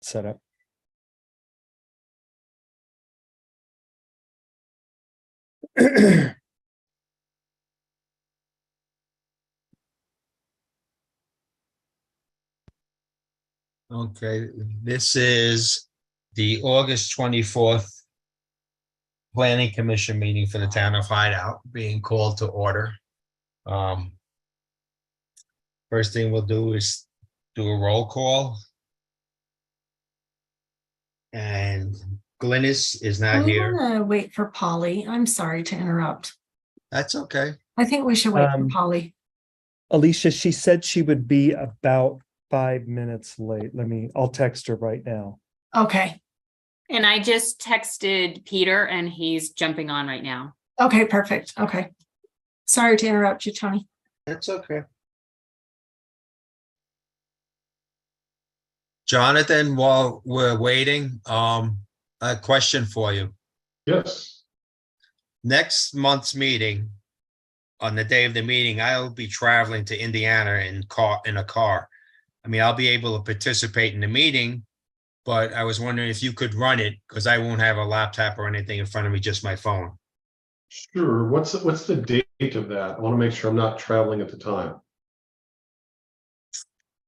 set up. Okay, this is the August 24th Planning Commission meeting for the town of Hideout being called to order. First thing we'll do is do a roll call. And Glynis is not I'm here. gonna wait for Polly. I'm sorry to interrupt. That's okay. I think we should wait for Polly. Alicia, she said she would be about 5 minutes late. I'll text her right now. Okay. And I just texted Peter and he's jumping on right now. Okay, perfect. Okay. Sorry to interrupt you, Tony. That's okay. Jonathan, while we're waiting, a question for you. Yes. Next month's meeting, on the day of the meeting, I'll be traveling to Indiana in a car. I mean, I'll be able to participate in the meeting, but I was wondering if you could run it because I won't have a laptop or anything in front of me, just my phone. Sure. What's the date of that? I want to make sure I'm not traveling at the time.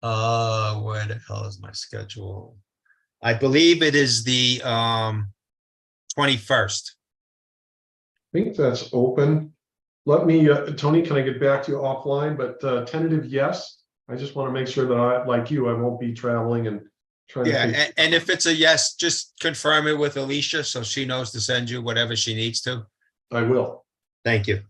Where the hell is my schedule? I believe it is the 21st. I think that's open. Let me, Tony, can I get back to you offline? But tentative, yes. I just want to make sure that I, like you, I won't be traveling and trying to. Yeah, and if it's a yes, just confirm it with Alicia so she knows to send you whatever she needs to. I will. Thank you.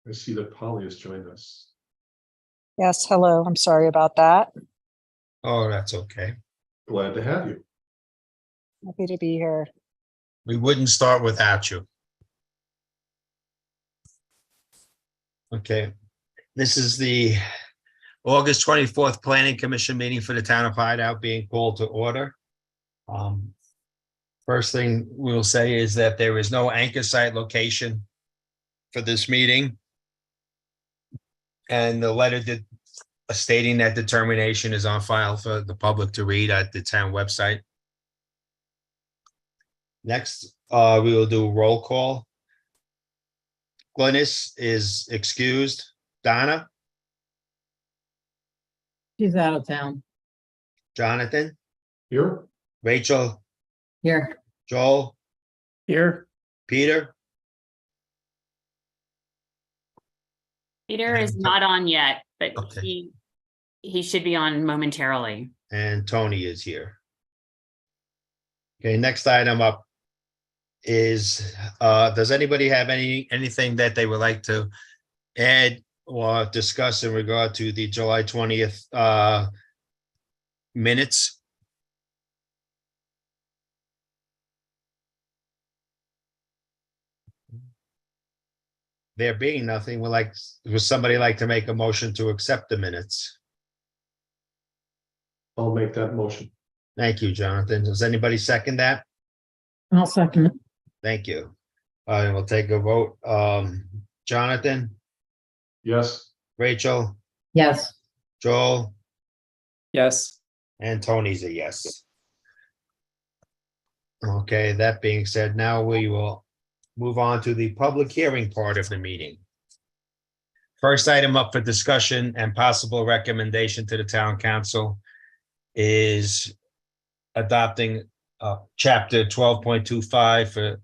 I see that Polly has joined us. Yes, hello. I'm sorry about that. Oh, that's okay. Glad to have you. Happy to be here. We wouldn't start without you. Okay, this is the August 24th Planning Commission meeting for the town of Hideout being called to order. First thing we'll say is that there is no anchor site location for this meeting. And the letter stating that determination is on file for the public to read at the town website. Next, we will do roll call. Glynis is excused. Donna? She's out of town. Jonathan? Here? Rachel? Here. Joel? Here. Peter? Peter is not on yet, but Okay. he should be on momentarily. And Tony is here. Okay, next item up is, does anybody have anything that they would like to add or discuss in regard to the July 20th minutes? There being nothing, would somebody like to make a motion to accept the minutes? I'll make that motion. Thank you, Jonathan. Does anybody second that? I'll second it. Thank you. We'll take a vote. Jonathan, Yes. Rachel, Yes. Joel, Yes. and Tony's a yes. Okay, that being said, now we will move on to the public hearing part of the meeting. First item up for discussion and possible recommendation to the town council is adopting chapter 12.25 for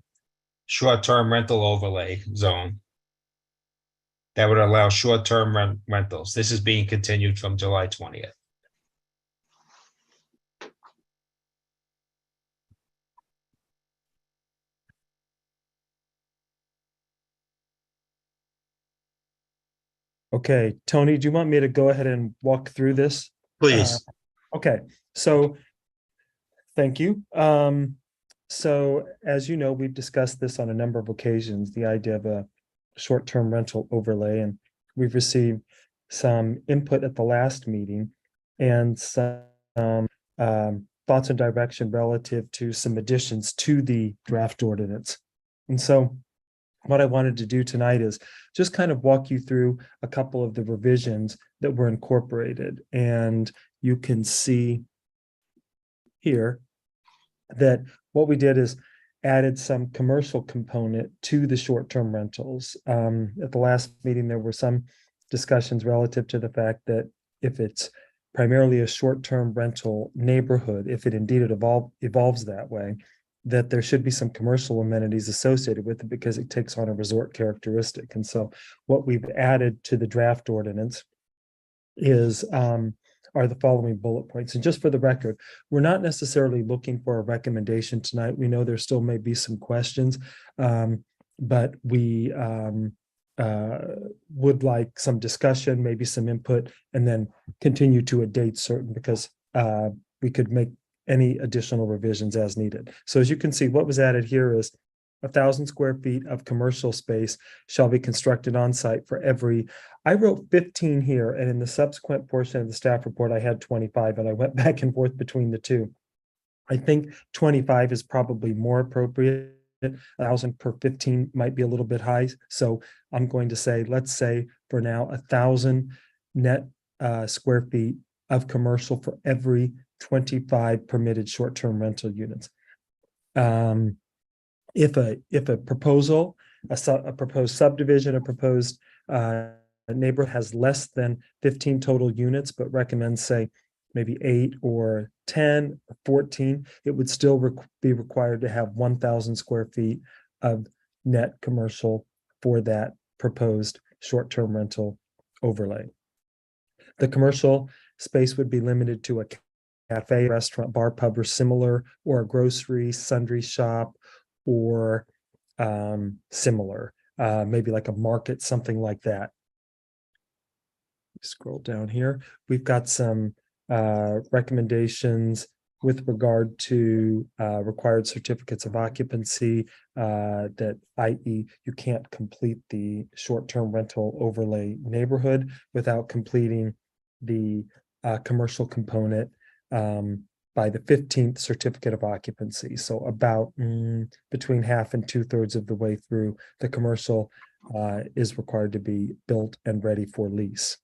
short-term rental overlay zone that would allow short-term rentals. This is being continued from July 20th. Okay, Tony, do you want me to go ahead and walk through this? Please. Okay, so Thank you. So as you know, we've discussed this on a number of occasions, the idea of a short-term rental overlay, and we've received some input at the last meeting and some thoughts and direction relative to some additions to the draft ordinance. And so what I wanted to do tonight is just kind of walk you through a couple of the revisions that were incorporated. And you can see here that what we did is added some commercial component to the short-term rentals. At the last meeting, there were some discussions relative to the fact that if it's primarily a short-term rental neighborhood, if it indeed evolves that way, that there should be some commercial amenities associated with it because it takes on a resort characteristic. And so what we've added to the draft ordinance is are the following bullet points. And just for the record, we're not necessarily looking for a recommendation tonight. We know there still may be some questions, but we would like some discussion, maybe some input, and then continue to a date certain because we could make any additional revisions as needed. So as you can see, what was added here is 1,000 square feet of commercial space shall be constructed on site for every, I wrote 15 here, and in the subsequent portion of the staff report, I had 25, and I went back and forth between the two. I think 25 is probably more appropriate. 1,000 per 15 might be a little bit high. So I'm going to say, let's say for now, 1,000 net square feet of commercial for every 25 permitted short-term rental units. If a proposal, a proposed subdivision, a proposed neighborhood has less than 15 total units, but recommends, say, maybe 8 or 10 or 14, it would still be required to have 1,000 square feet of net commercial for that proposed short-term rental overlay. The commercial space would be limited to a cafe, restaurant, bar, pub, or similar, or a grocery, sundry shop, or similar, maybe like a market, something like that. Scroll down here. We've got some recommendations with regard to required certificates of occupancy, that i.e. you can't complete the short-term rental overlay neighborhood without completing the commercial component by the 15th certificate of occupancy. So about between half and 2/3 of the way through, the commercial is required to be built and ready for lease.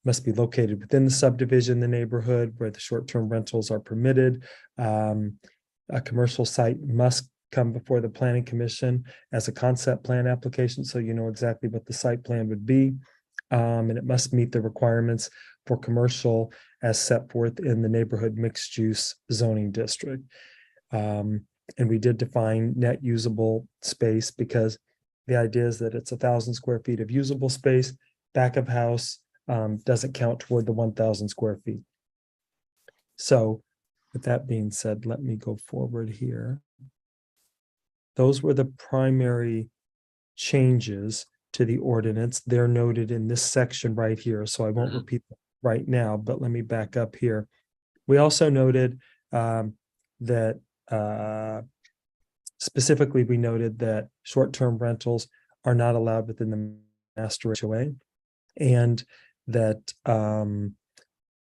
Must be located within the subdivision, the neighborhood where the short-term rentals are permitted. A commercial site must come before the planning commission as a concept plan application, so you know exactly what the site plan would be. And it must meet the requirements for commercial as set forth in the neighborhood mixed use zoning district. And we did define net usable space because the idea is that it's 1,000 square feet of usable space. Back of house doesn't count toward the 1,000 square feet. So with that being said, let me go forward here. Those were the primary changes to the ordinance. They're noted in this section right here, so I won't repeat them right now, but let me back up here. We also noted that specifically, we noted that short-term rentals are not allowed within the master HOA, and that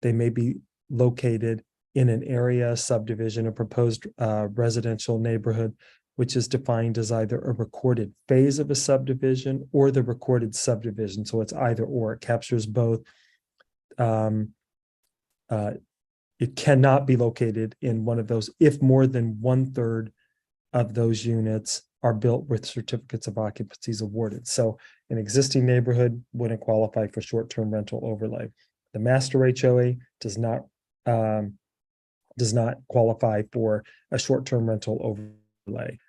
they may be located in an area, subdivision, or proposed residential neighborhood, which is defined as either a recorded phase of a subdivision or the recorded subdivision. So it's either or, it captures both. It cannot be located in one of those if more than 1/3 of those units are built with certificates of occupancies awarded. So an existing neighborhood wouldn't qualify for short-term rental overlay. The master HOA does not qualify for a short-term rental overlay.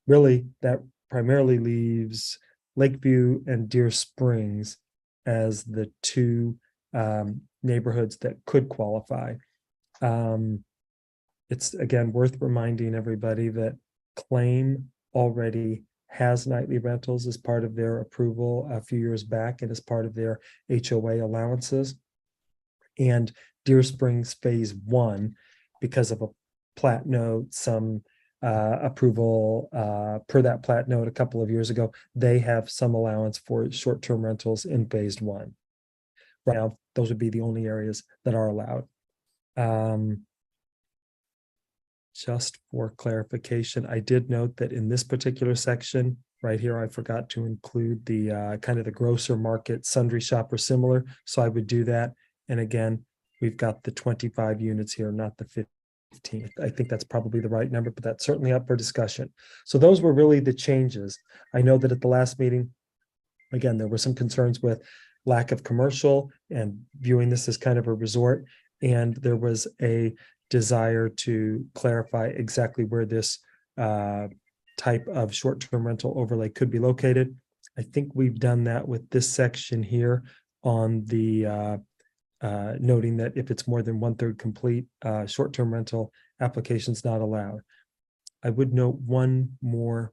Really, that primarily leaves Lakeview and Deer Springs as the two neighborhoods that could qualify. It's again worth reminding everybody that Claim already has nightly rentals as part of their approval a few years back and as part of their HOA allowances. and Deer Springs Phase 1, because of a plat note, some approval per that plat note a couple of years ago, they have some allowance for short-term rentals in Phase 1. Right now, those would be the only areas that are allowed. Just for clarification, I did note that in this particular section right here, I forgot to include the kind of the grocer market, sundry shop or similar. So I would do that. And again, we've got the 25 units here, not the 15. I think that's probably the right number, but that's certainly up for discussion. So those were really the changes. I know that at the last meeting, again, there were some concerns with lack of commercial and viewing this as kind of a resort. And there was a desire to clarify exactly where this type of short-term rental overlay could be located. I think we've done that with this section here on the noting that if it's more than 1/3 complete, short-term rental applications not allowed. I would note one more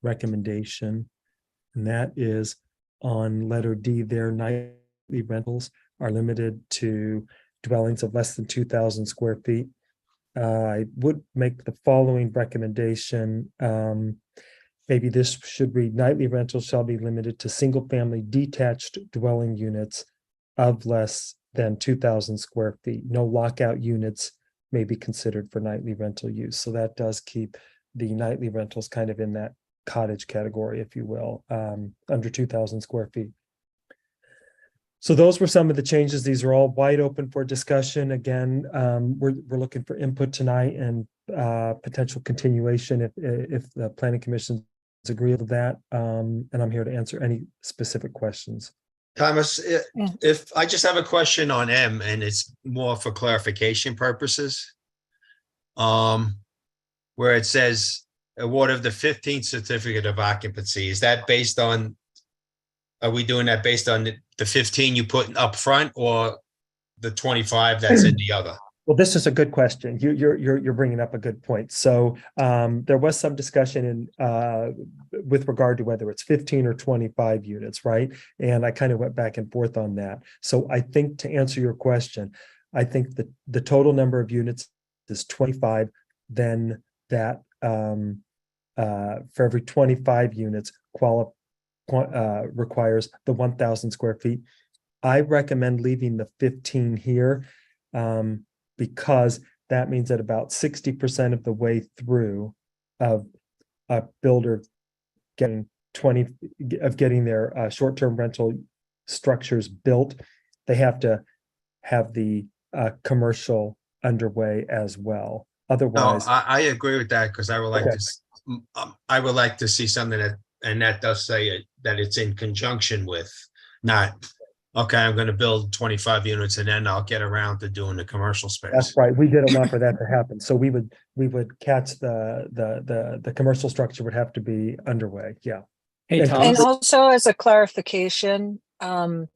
recommendation, and that is on letter D there, nightly rentals are limited to dwellings of less than 2,000 square feet. I would make the following recommendation. Maybe this should read, nightly rentals shall be limited to single-family detached dwelling units of less than 2,000 square feet. No lockout units may be considered for nightly rental use. So that does keep the nightly rentals kind of in that cottage category, if you will, under 2,000 square feet. So those were some of the changes. These are all wide open for discussion. Again, we're looking for input tonight and potential continuation if the planning commission is agreeable to that. And I'm here to answer any specific questions. Thomas, Yeah. if I just have a question on M, and it's more for clarification purposes. Where it says award of the 15th certificate of occupancy, is that based on, are we doing that based on the 15 you put up front or the 25 that's in the other? Well, this is a good question. You're bringing up a good point. So there was some discussion with regard to whether it's 15 or 25 units, right? And I kind of went back and forth on that. So I think to answer your question, I think that the total number of units is 25. Then that for every 25 units requires the 1,000 square feet. I recommend leaving the 15 here. Because that means that about 60% of the way through of a builder getting their short-term rental structures built, they have to have the commercial underway as well. No, Otherwise, I agree with that because I would like Okay. I would like to see something that does say it, that it's in conjunction with, not, okay, I'm going to build 25 units and then I'll get around to doing the commercial space. that's right. We didn't want for that to happen. So we would catch the commercial structure would have to be underway. Yeah. Hey, And- And Thomas, also as a clarification, not,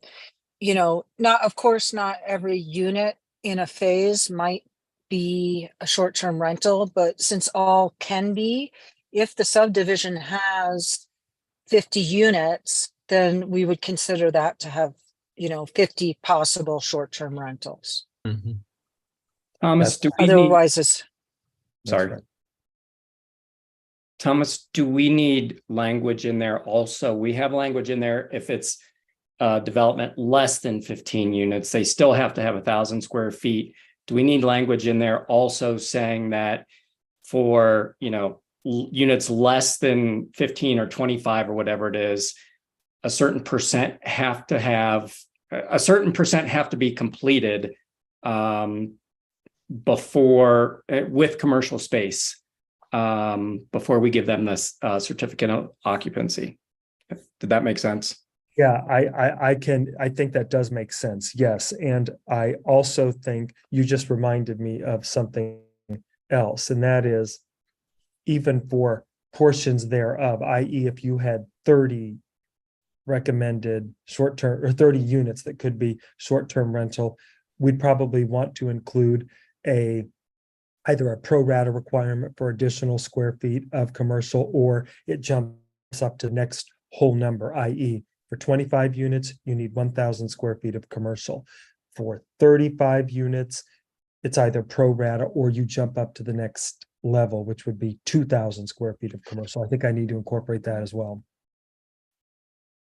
of course, not every unit in a phase might be a short-term rental, but since all can be, if the subdivision has 50 units, then we would consider that to have, 50 possible short-term rentals. Mhm. Thomas, do we need, Otherwise, it's, That's sorry, right. Thomas, do we need language in there also? We have language in there if it's development less than 15 units, they still have to have 1,000 square feet. Do we need language in there also saying that for, units less than 15 or 25 or whatever it is, a certain percent have to be completed before with commercial space before we give them this certificate of occupancy? Did that make sense? Yeah, I think that does make sense. Yes. And I also think you just reminded me of something else, and that is even for portions thereof, i.e. if you had 30 recommended short-term or 30 units that could be short-term rental, we'd probably want to include either a pro rata requirement for additional square feet of commercial, or it jumps up to the next whole number, i.e. for 25 units, you need 1,000 square feet of commercial. for 35 units, it's either pro rata or you jump up to the next level, which would be 2,000 square feet of commercial. I think I need to incorporate that as well.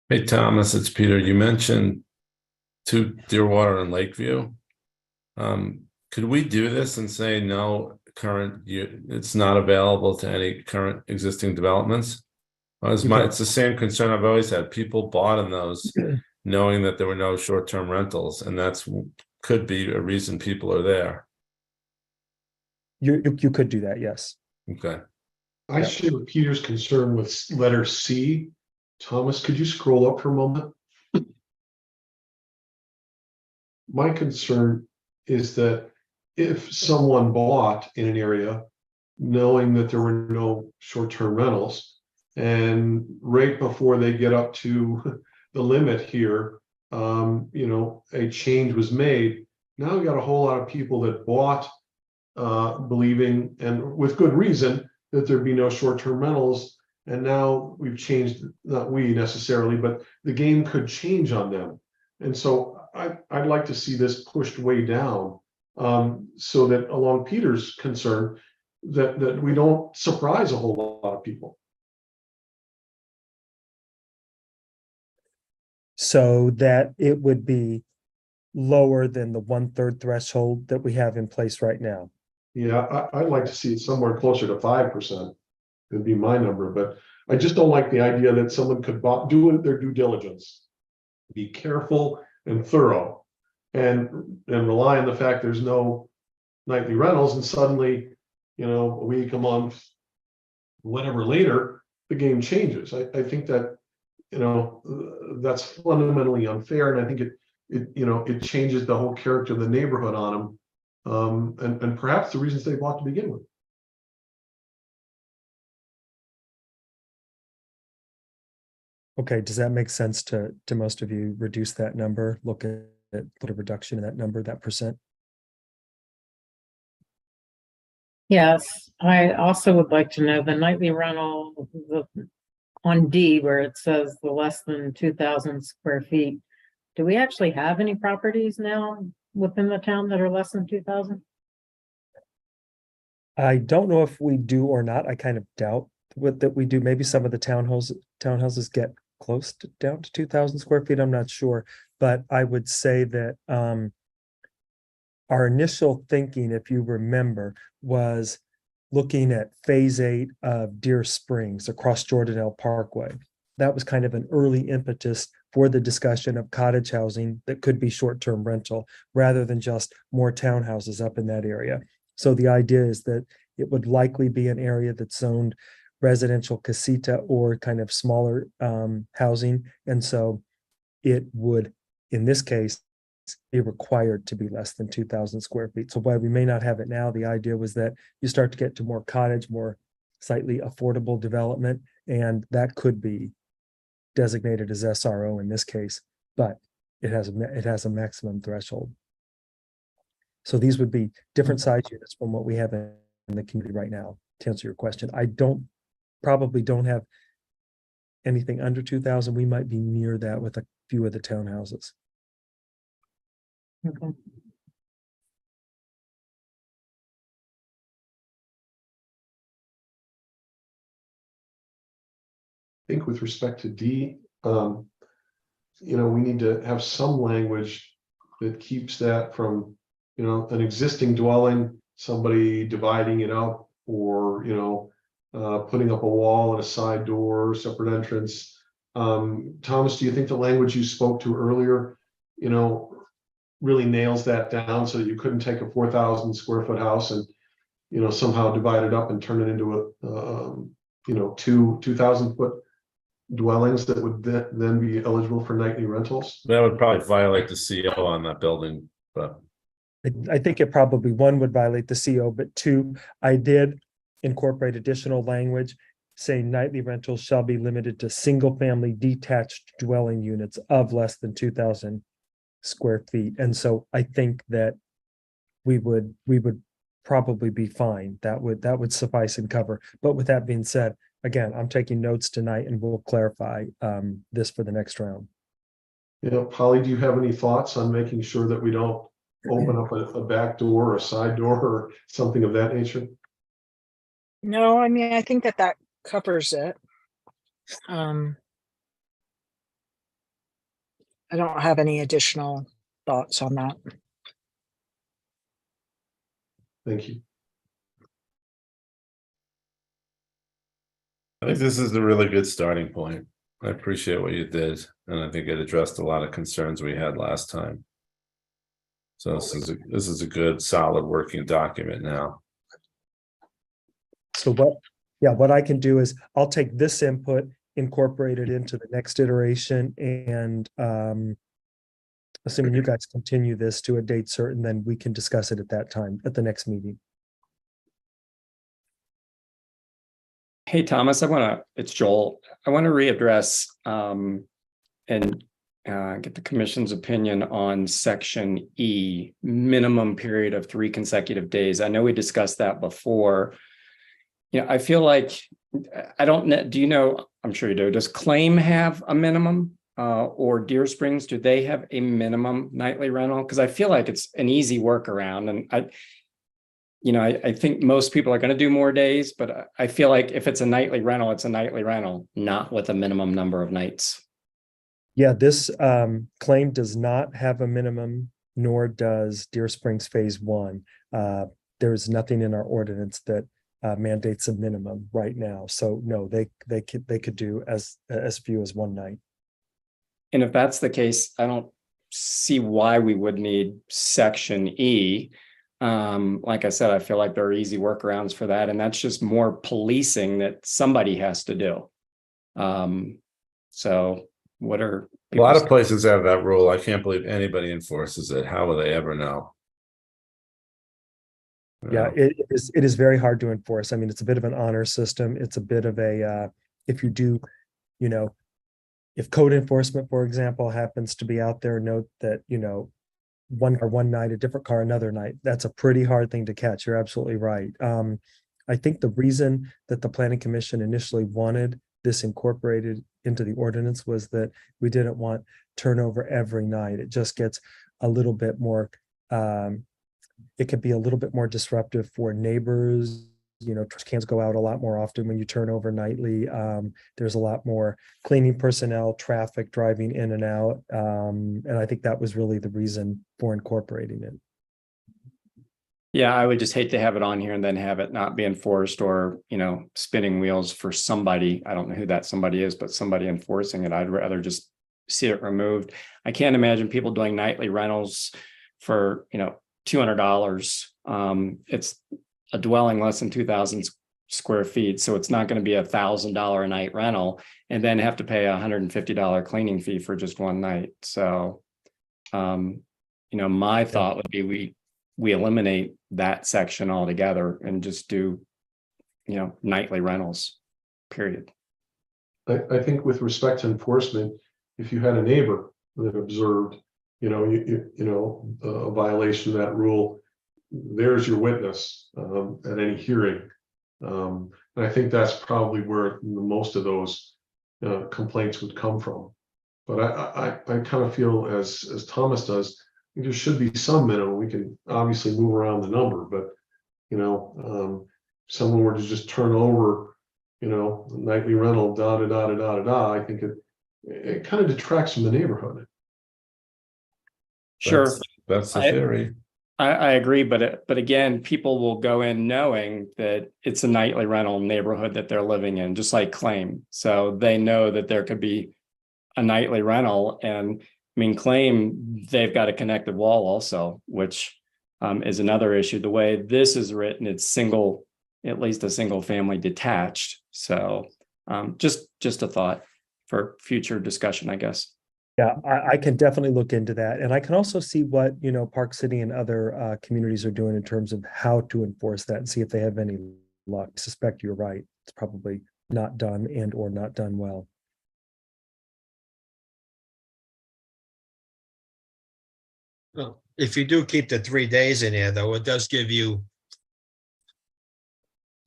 Hey, Thomas, it's Peter. You mentioned to Deerwater and Lakeview. Could we do this and say no, it's not available to any current existing developments? It's the same concern I've always had. People bought in those knowing that there were no short-term rentals, and could be a reason people are there. You could do that, yes. Okay. I share Peter's concern with letter C. Thomas, could you scroll up for a moment? My concern is that if someone bought in an area knowing that there were no short-term rentals, and right before they get up to the limit here, a change was made. Now we got a whole lot of people that bought believing, and with good reason, that there'd be no short-term rentals. And now we've changed, not we necessarily, but the game could change on them. And so I'd like to see this pushed way down, so that along Peter's concern, that we don't surprise a whole lot of people. So that it would be lower than the 1/3 threshold that we have in place right now. Yeah, I'd like to see it somewhere closer to 5%. Would be my number, but I just don't like the idea that someone could do their due diligence, be careful and thorough, and rely on the fact there's no nightly rentals, and suddenly, a week, a month, whatever later, the game changes. I think that that's fundamentally unfair, and I think it changes the whole character of the neighborhood on them, and perhaps the reasons they bought to begin with. Okay, does that make sense to most of you? Reduce that number, look at put a reduction in that number, that percent? Yes, I also would like to know the nightly rental on D where it says the less than 2,000 square feet. Do we actually have any properties now within the town that are less than 2,000? I don't know if we do or not. I kind of doubt that we do. Maybe some of the townhouses get close to down to 2,000 square feet. I'm not sure, but I would say that our initial thinking, if you remember, was looking at phase 8 of Deer Springs across Jordanelle Parkway. That was kind of an early impetus for the discussion of cottage housing that could be short-term rental rather than just more townhouses up in that area. So the idea is that it would likely be an area that's zoned residential casita or kind of smaller housing. And so it would, in this case, be required to be less than 2,000 square feet. So while we may not have it now, the idea was that you start to get to more cottage, more slightly affordable development, and that could be designated as SRO in this case, but it has a maximum threshold. So these would be different size units from what we have in the community right now, to answer your question. I probably don't have anything under 2,000. We might be near that with a few of the townhouses. Okay. I think with respect to D, we need to have some language that keeps that from, an existing dwelling, somebody dividing it up, or, putting up a wall and a side door, separate entrance. Thomas, do you think the language you spoke to earlier, really nails that down so that you couldn't take a 4,000 square foot house and, somehow divide it up and turn it into a, 2,000 foot dwellings that would then be eligible for nightly rentals? That would probably violate the CO on that building, but I think it probably, one, would violate the CO, but two, I did incorporate additional language saying nightly rentals shall be limited to single family detached dwelling units of less than 2,000 square feet. And so I think that we would probably be fine. That would suffice and cover. But with that being said, again, I'm taking notes tonight and we'll clarify this for the next round. You know, Polly, do you have any thoughts on making sure that we don't open up a back door or a side door or something of that nature? No, I mean, I think that that covers it. I don't have any additional thoughts on that. Thank you. I think this is a really good starting point. I appreciate what you did, and I think it addressed a lot of concerns we had last time. So this is a good, solid working document now. So what I can do is I'll take this input, incorporate it into the next iteration, and assuming you guys continue this to a date certain, then we can discuss it at that time, at the next meeting. Hey, Thomas, it's Joel. I want to readdress and get the commission's opinion on section E, minimum period of 3 consecutive days. I know we discussed that before. You know, I feel like, I don't know, do you know, I'm sure you do, does Claim have a minimum? Or Deer Springs, do they have a minimum nightly rental? Because I feel like it's an easy workaround, and I think most people are going to do more days, but I feel like if it's a nightly rental, it's a nightly rental, not with a minimum number of nights. Yeah, this claim does not have a minimum, nor does Deer Springs Phase 1. There's nothing in our ordinance that mandates a minimum right now. So no, they could do as few as 1 night. And if that's the case, I don't see why we would need section E. Like I said, I feel like there are easy workarounds for that, and that's just more policing that somebody has to do. So what are A lot of places have that rule. I can't believe anybody enforces it. How will they ever know? Yeah, it is very hard to enforce. I mean, it's a bit of an honor system. It's a bit of a, if you do, if code enforcement, for example, happens to be out there, note that, one car one night, a different car another night, that's a pretty hard thing to catch. You're absolutely right. I think the reason that the Planning Commission initially wanted this incorporated into the ordinance was that we didn't want turnover every night. It just gets a little bit more, it can be a little bit more disruptive for neighbors. Trash cans go out a lot more often when you turn over nightly. There's a lot more cleaning personnel, traffic driving in and out. And I think that was really the reason for incorporating it. Yeah, I would just hate to have it on here and then have it not be enforced, or, spinning wheels for somebody. I don't know who that somebody is, but somebody enforcing it. I'd rather just see it removed. I can't imagine people doing nightly rentals for, $200. It's a dwelling less than 2,000 square feet. So it's not going to be $1,000 a night rental and then have to pay $150 cleaning fee for just 1 night. So, my thought would be we eliminate that section altogether and just do, nightly rentals, period. I think with respect to enforcement, if you had a neighbor that observed, a violation of that rule, there's your witness at any hearing. And I think that's probably where most of those complaints would come from. But I kind of feel as Thomas does, I think there should be some minimum. We can obviously move around the number, but someone were to just turn over, nightly rental, I think it kind of detracts from the neighborhood. Sure. That's the theory. I agree, but again, people will go in knowing that it's a nightly rental neighborhood that they're living in, just like Claim. So they know that there could be a nightly rental, and Claim, they've got a connected wall also, which is another issue. The way this is written, it's single, at least a single family detached. So just a thought for future discussion, I guess. Yeah, I can definitely look into that. And I can also see what, Park City and other communities are doing in terms of how to enforce that and see if they have any luck. I suspect you're right. It's probably not done or not done well. Well, if you do keep the 3 days in there, though, it does give you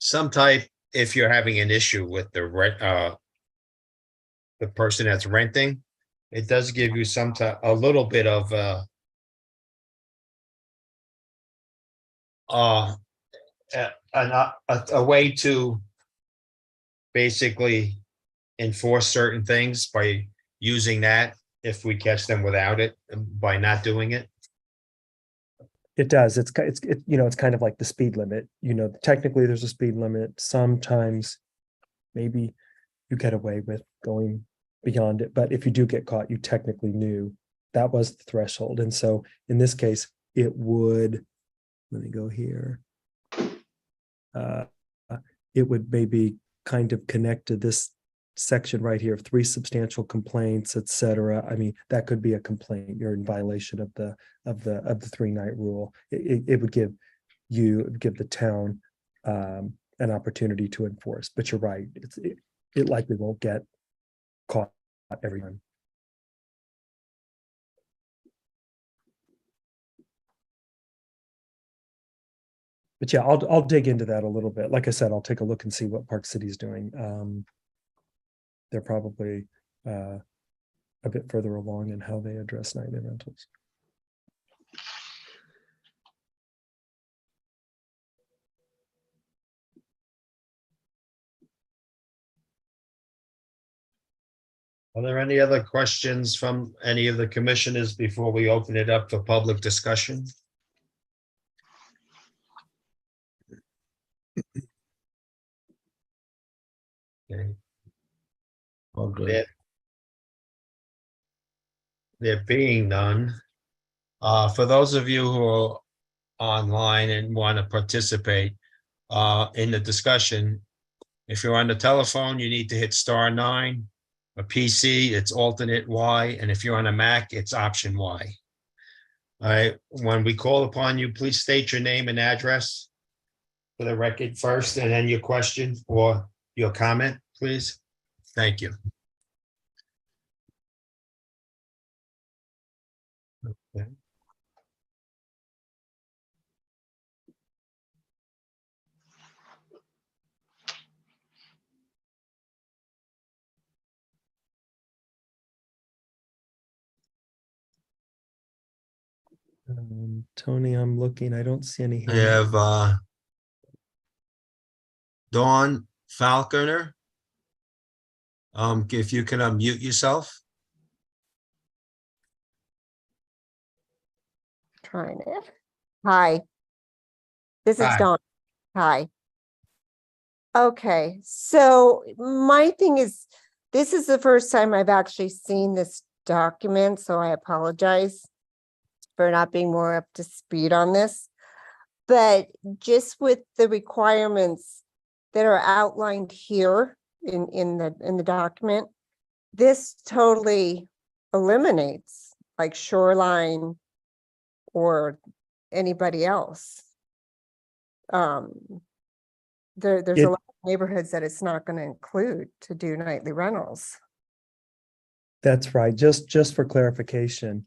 some type, if you're having an issue with the person that's renting, it does give you a little bit of a way to basically enforce certain things by using that if we catch them without it, by not doing it. It does. It's it's kind of like the speed limit. Technically there's a speed limit. Sometimes maybe you get away with going beyond it, but if you do get caught, you technically knew that was the threshold. And so in this case, it would, let me go here. It would maybe kind of connect to this section right here of 3 substantial complaints, etc. I mean, that could be a complaint. You're in violation of the 3-night rule. It would give the town an opportunity to enforce. But you're right. It likely won't get caught every time. But yeah, I'll dig into that a little bit. Like I said, I'll take a look and see what Park City's doing. They're probably a bit further along in how they address nightly rentals. Are there any other questions from any of the commissioners before we open it up for public discussion? Okay. All good. There being none, for those of you who are online and want to participate in the discussion, if you're on the telephone, you need to hit *9. A PC, it's alternate Y, and if you're on a Mac, it's option Y. All right, when we call upon you, please state your name and address for the record first, and then your question or your comment, please. Thank you. Okay. Tony, I'm looking. I don't see any I hands. have Dawn Falconer. If you can unmute yourself. Trying it. Hi. This is Hi. Dawn. Hi. Okay, so my thing is, this is the first time I've actually seen this document, so I apologize for not being more up to speed on this. But just with the requirements that are outlined here in the document, this totally eliminates like shoreline or anybody else. There's a lot of neighborhoods that it's not going to include to do nightly rentals. That's right. Just for clarification,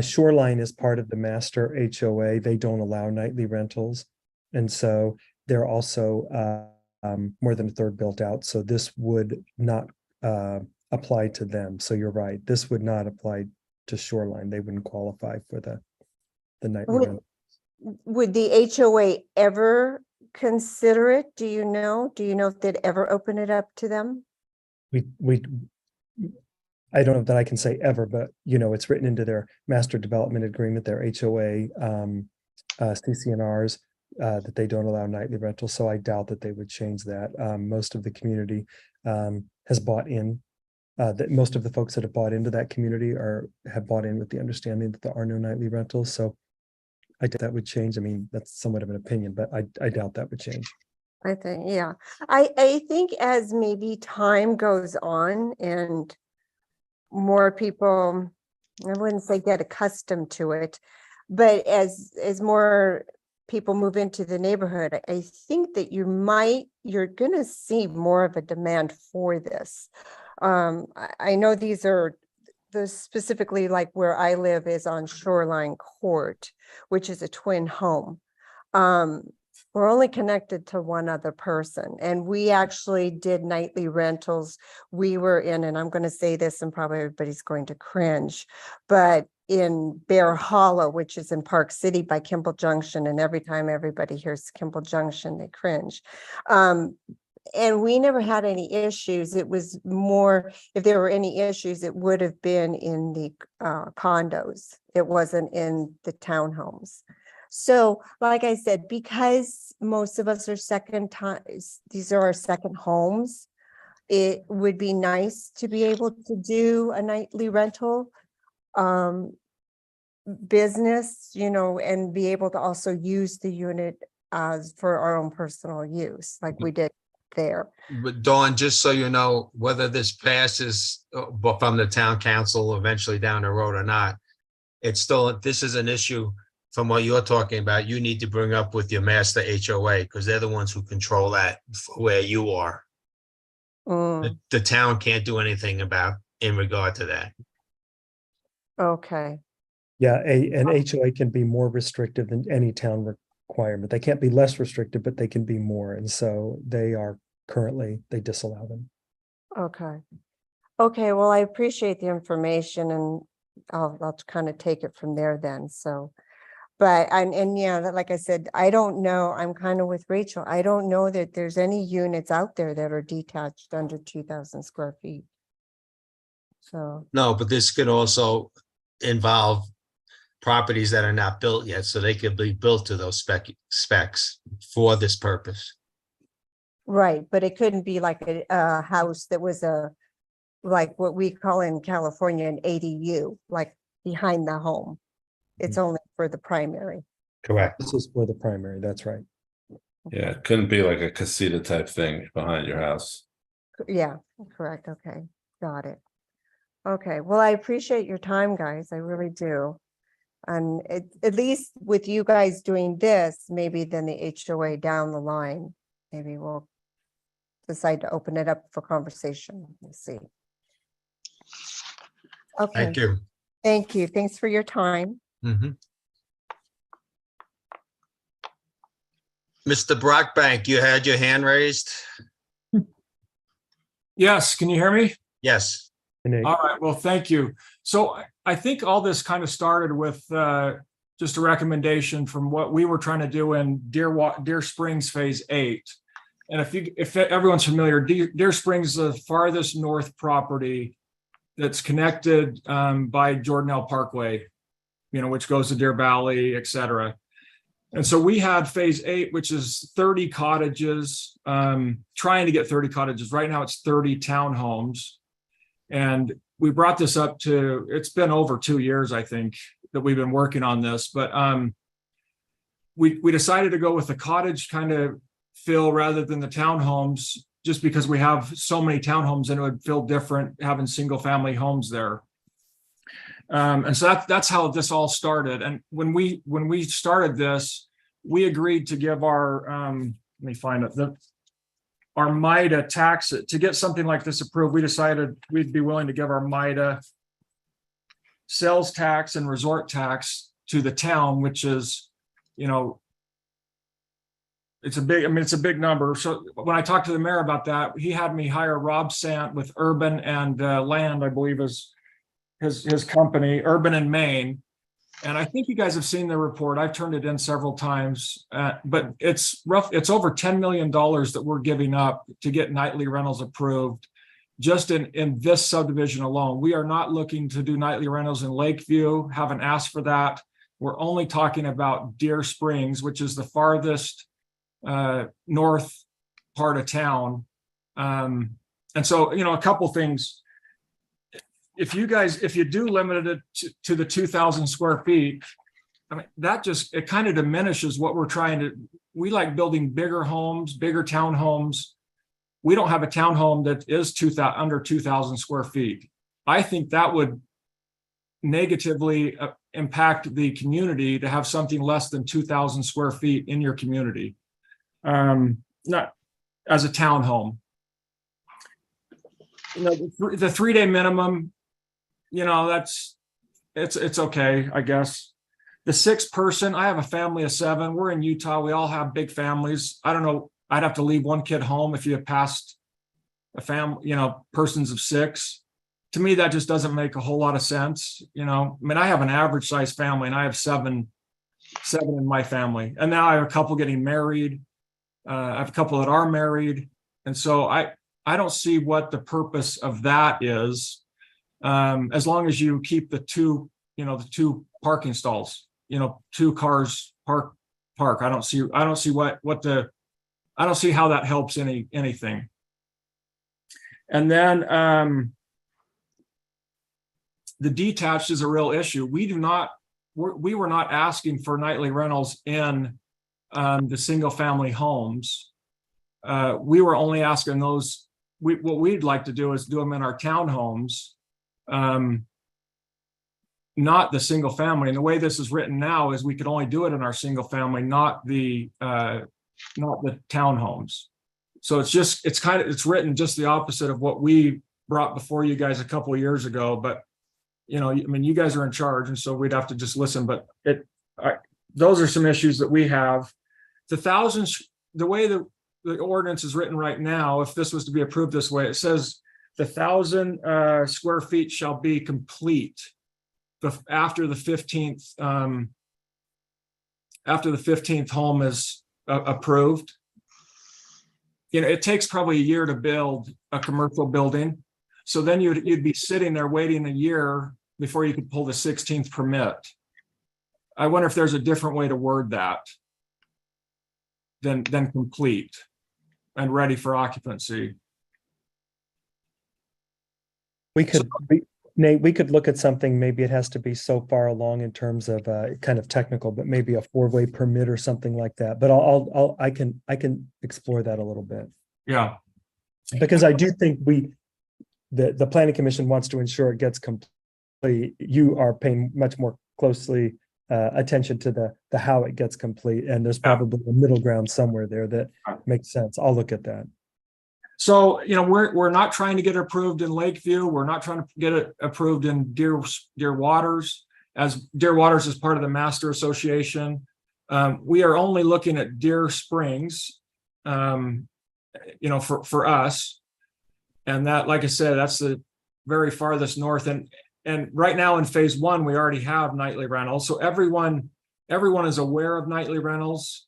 Shoreline is part of the master HOA. They don't allow nightly rentals. And so they're also more than a third built out. So this would not apply to them. So you're right. This would not apply to Shoreline. They wouldn't qualify for the nightly rental. Would the HOA ever consider it? Do you know if they'd ever open it up to them? I don't know that I can say ever, but it's written into their master development agreement, their HOA, CCNRs, that they don't allow nightly rentals. So I doubt that they would change that. Most of the community has bought in. That most of the folks that have bought into that community have bought in with the understanding that there are no nightly rentals. So I doubt that would change. I mean, that's somewhat of an opinion, but I doubt that would change. I think, yeah. I think as maybe time goes on and more people, I wouldn't say get accustomed to it, but as more people move into the neighborhood, I think that you're gonna see more of a demand for this. I know these are specifically like where I live is on Shoreline Court, which is a twin home. we're only connected to one other person, and we actually did nightly rentals. We were in, and I'm going to say this and probably everybody's going to cringe, but in Bear Hollow, which is in Park City by Kimball Junction, and every time everybody hears Kimball Junction, they cringe. And we never had any issues. It was more, if there were any issues, it would have been in the condos. It wasn't in the townhomes. So, like I said, because most of us are second time, these are our second homes, it would be nice to be able to do a nightly rental business, you know, and be able to also use the unit as for our own personal use, like we did there. But Dawn, just so you know, whether this passes from the town council eventually down the road or not, it's still, this is an issue from what you're talking about. You need to bring up with your master HOA, because they're the ones who control that where you are. The town can't do anything about in regard to that. Okay, Yeah, an HOA can be more restrictive than any town requirement. They can't be less restrictive, but they can be more. And so they are currently, they disallow them. okay. Okay, well, I appreciate the information, and I'll kind of take it from there then, so. But, and yeah, like I said, I don't know, I'm kind of with Rachel. I don't know that there's any units out there that are detached under 2,000 square feet. So, No, but this could also involve properties that are not built yet, so they could be built to those specs for this purpose. right, but it couldn't be like a house that was like what we call in California, an ADU, like behind the home. It's only for the primary. Correct. This is for the primary, that's right. Yeah, it couldn't be like a casita type thing behind your house. Yeah, correct. Okay, got it. Okay, well, I appreciate your time, guys. I really do. And at least with you guys doing this, maybe then the HOA down the line, maybe we'll decide to open it up for conversation. We'll see. Okay, Thank you. thank you. Thanks for your time. Mr. Brockbank, you had your hand raised? Yes, can you hear me? Yes. And All right, well, thank you. So I think all this kind of started with just a recommendation from what we were trying to do in Deer Springs Phase 8. And if everyone's familiar, Deer Springs is the farthest north property that's connected by Jordanelle Parkway, you know, which goes to Deer Valley, et cetera. And so we had Phase 8, which is 30 cottages, trying to get 30 cottages. Right now it's 30 townhomes. And we brought this up to, it's been over 2 years, I think, that we've been working on this. But we decided to go with the cottage kind of feel rather than the townhomes, just because we have so many townhomes and it would feel different having single family homes there. And so that's how this all started. And when we started this, we agreed to give our let me find it, our MIDA tax to get something like this approved. We decided we'd be willing to give our MIDA sales tax and resort tax to the town, which is, you know, it's a big number. So when I talked to the mayor about that, he had me hire Rob Sant with Urban and Land, I believe is his company, Urban and Maine. And I think you guys have seen the report. I've turned it in several times, but it's over $10 million that we're giving up to get nightly rentals approved just in this subdivision alone. We are not looking to do nightly rentals in Lakeview, haven't asked for that. We're only talking about Deer Springs, which is the farthest north part of town. And so, you know, a couple things. If you do limit it to the 2,000 square feet, I mean, that just, it kind of diminishes what we're trying to, we like building bigger homes, bigger townhomes. We don't have a townhome that is under 2,000 square feet. I think that would negatively impact the community to have something less than 2,000 square feet in your community. Not as a townhome. You know, the 3-day minimum, you know, it's okay, I guess. the sixth person, I have a family of 7. We're in Utah. We all have big families. I don't know. I'd have to leave one kid home if you have passed a family, persons of 6. To me, that just doesn't make a whole lot of sense. I mean, I have an average size family and I have seven in my family. And now I have a couple getting married. I have a couple that are married. And so I don't see what the purpose of that is. As long as you keep the two parking stalls, 2 cars park. I don't see how that helps anything. And then the detached is a real issue. We were not asking for nightly rentals in the single family homes. We were only asking those. What we'd like to do is do them in our townhomes, not the single family. And the way this is written now is we could only do it in our single family, not the townhomes. So it's written just the opposite of what we brought before you guys a couple of years ago. But you guys are in charge, and so we'd have to just listen. But those are some issues that we have. The way the ordinance is written right now, if this was to be approved this way, it says the 1,000 square feet shall be complete after the 15th home is approved. It takes probably a year to build a commercial building. So then you'd be sitting there waiting a year before you could pull the 16th permit. I wonder if there's a different way to word that than complete and ready for occupancy. Nate, we could look at something, maybe it has to be so far along in terms of kind of technical, but maybe a 4-way permit or something like that. But I can explore that a little bit. Yeah. Because I do think the planning commission wants to ensure it gets complete. You are paying much more closely attention to the how it gets complete, and there's probably a middle ground somewhere there that makes sense. I'll look at that. So, we're not trying to get it approved in Lakeview. We're not trying to get it approved in Deer Waters, as Deer Waters is part of the Master Association. We are only looking at Deer Springs, for us. And that, like I said, that's the very farthest north. And right now in phase 1, we already have nightly rentals. So everyone is aware of nightly rentals.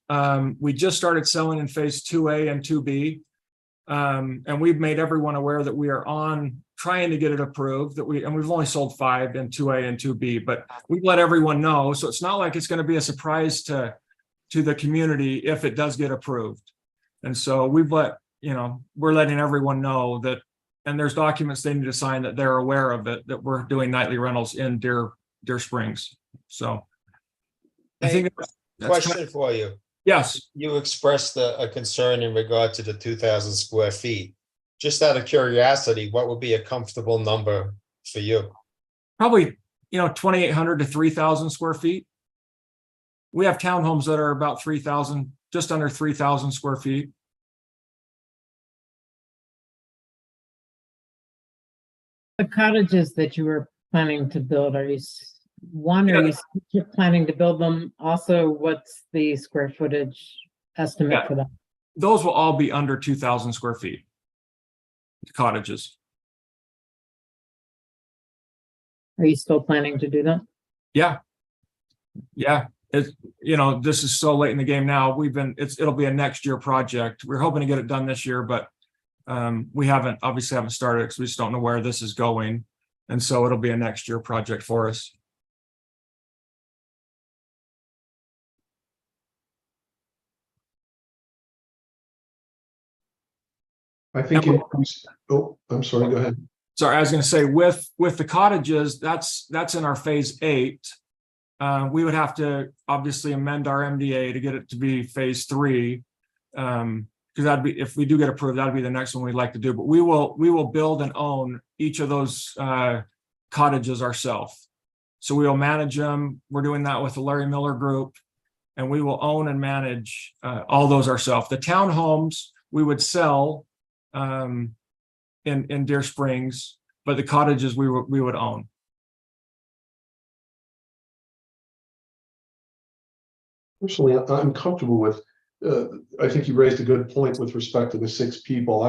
We just started selling in phase 2A and 2B. And we've made everyone aware that we are trying to get it approved, and we've only sold 5 in 2A and 2B, but we've let everyone know. So it's not like it's going to be a surprise to the community if it does get approved. And so we're letting everyone know that, and there's documents they need to sign that they're aware of it, that we're doing nightly rentals in Deer Springs. So I think Question for you. Yes. You expressed a concern in regard to the 2,000 square feet. Just out of curiosity, what would be a comfortable number for you? Probably, 2,800 to 3,000 square feet. We have townhomes that are about 3,000, just under 3,000 square feet. The cottages that you were planning to build, are you planning to build them? Also, what's the square footage estimate for that? Those will all be under 2,000 square feet. The cottages. Are you still planning to do that? Yeah. This is so late in the game now. It'll be a next year project. We're hoping to get it done this year, but we haven't started because we just don't know where this is going. And so it'll be a next year project for us. I think I'm sorry, go ahead. Sorry, I was going to say with the cottages, that's in our phase 8. We would have to obviously amend our MDA to get it to be phase 3. Because that'd be, if we do get approved, that'd be the next one we'd like to do. But we will build and own each of those cottages ourselves. So we will manage them. We're doing that with the Larry Miller Group, and we will own and manage all those ourselves. The townhomes we would sell in Deer Springs, but the cottages we would own. Personally, I'm comfortable with, I think you raised a good point with respect to the 6 people.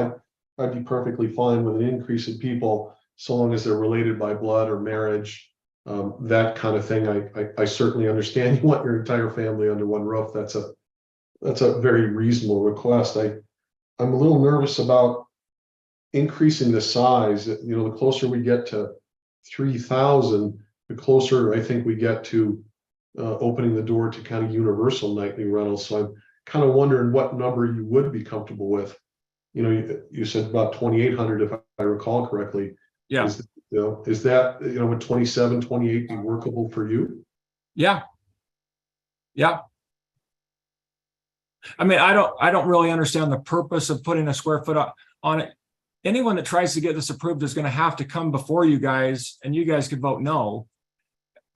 I'd be perfectly fine with an increase in people, so long as they're related by blood or marriage, that kind of thing. I certainly understand you want your entire family under one roof. That's a very reasonable request. I'm a little nervous about increasing the size. The closer we get to 3,000, the closer I think we get to opening the door to kind of universal nightly rentals. So I'm kind of wondering what number you would be comfortable with. You said about 2,800, if I recall correctly. Yeah. Is that, would 27, 28 be workable for you? Yeah. Yeah. I mean, I don't really understand the purpose of putting a square foot on it. Anyone that tries to get this approved is going to have to come before you guys, and you guys could vote no.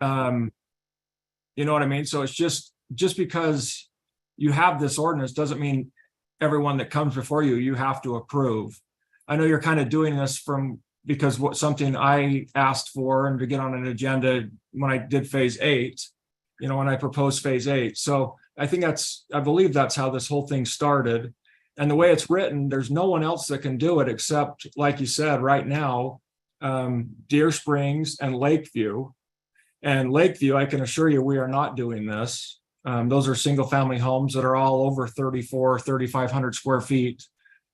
You know what I mean? So it's just because you have this ordinance doesn't mean everyone that comes before you have to approve. I know you're kind of doing this because something I asked for and to get on an agenda when I did phase 8, when I proposed phase 8. So I believe that's how this whole thing started. And the way it's written, there's no one else that can do it except, like you said, right now, Deer Springs and Lakeview. And Lakeview, I can assure you, we are not doing this. Those are single family homes that are all over 3,500 square feet.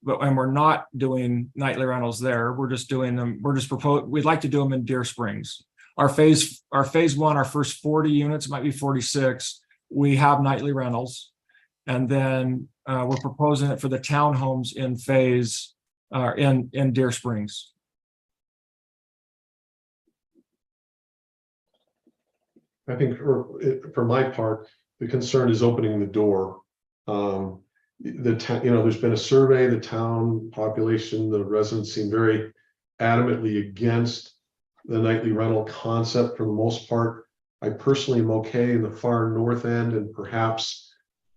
And we're not doing nightly rentals there. We're just doing them. We'd like to do them in Deer Springs. Our phase 1, our first 40 units, might be 46. We have nightly rentals. And then we're proposing it for the townhomes in Deer Springs. I think for my part, the concern is opening the door. There's been a survey, the town population, the residents seem very adamantly against the nightly rental concept for the most part. I personally am okay in the far north end and perhaps,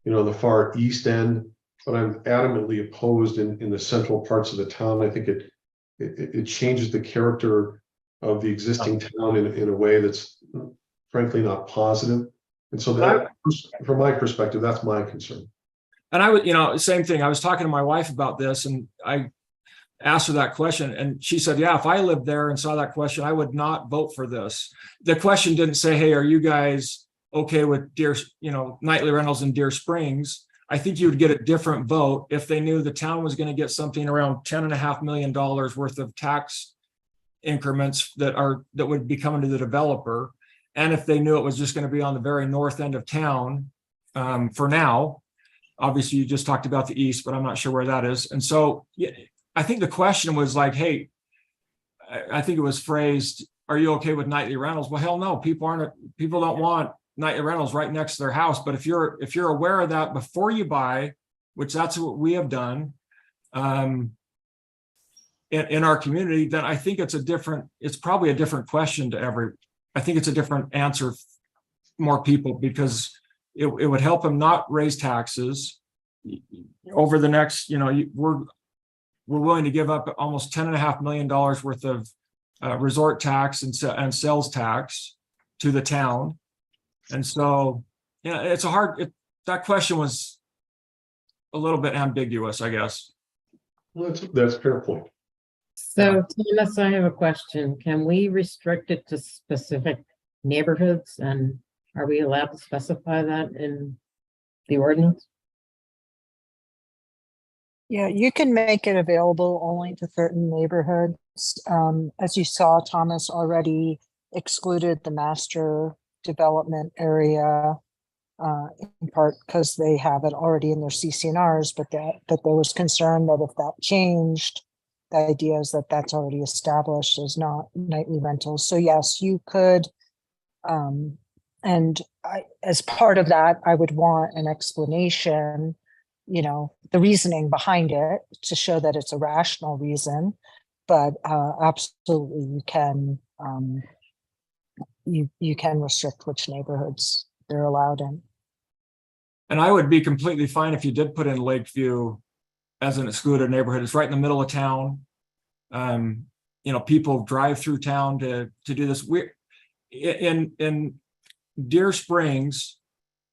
the far east end, but I'm adamantly opposed in the central parts of the town. I think it changes the character of the existing town in a way that's frankly not positive. And so that, from my perspective, that's my concern. And I would, same thing. I was talking to my wife about this, and I asked her that question, and she said, yeah, if I lived there and saw that question, I would not vote for this. The question didn't say, hey, are you guys okay with nightly rentals in Deer Springs? I think you would get a different vote if they knew the town was going to get something around $10.5 million worth of tax increments that would be coming to the developer. And if they knew it was just going to be on the very north end of town for now. Obviously, you just talked about the east, but I'm not sure where that is. And so I think the question was like, hey, I think it was phrased, are you okay with nightly rentals? Well, hell no, people don't want nightly rentals right next to their house. But if you're aware of that before you buy, which that's what we have done in our community, then I think it's probably a different question to I think it's a different answer more people, because it would help them not raise taxes over the next, we're willing to give up almost $10.5 million worth of resort tax and sales tax to the town. And so, it's that question was a little bit ambiguous, I guess. Well, that's a fair point. So, Thomas, I have a question. Can we restrict it to specific neighborhoods, and are we allowed to specify that in the ordinance? Yeah, you can make it available only to certain neighborhoods. As you saw, Thomas already excluded the master development area, in part because they have it already in their CCNRs, but there was concern that if that changed, the idea is that that's already established as not nightly rentals. So yes, you could, and as part of that, I would want an explanation, the reasoning behind it to show that it's a rational reason, but absolutely you can you can restrict which neighborhoods they're allowed in. And I would be completely fine if you did put in Lakeview as an excluded neighborhood. It's right in the middle of town. People drive through town to do this. We're in Deer Springs.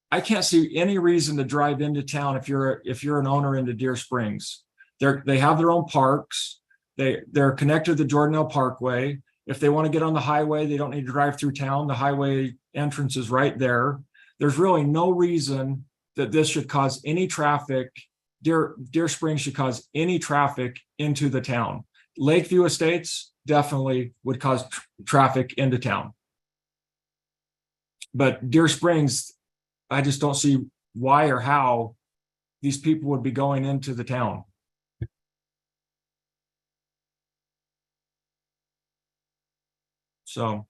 I can't see any reason to drive into town if you're an owner into Deer Springs. They have their own parks. They're connected to the Jordanelle Parkway. If they want to get on the highway, they don't need to drive through town. The highway entrance is right there. There's really no reason that this should cause any traffic. Deer Springs should cause any traffic into the town. Lakeview Estates definitely would cause traffic into town. But Deer Springs, I just don't see why or how these people would be going into the town. So.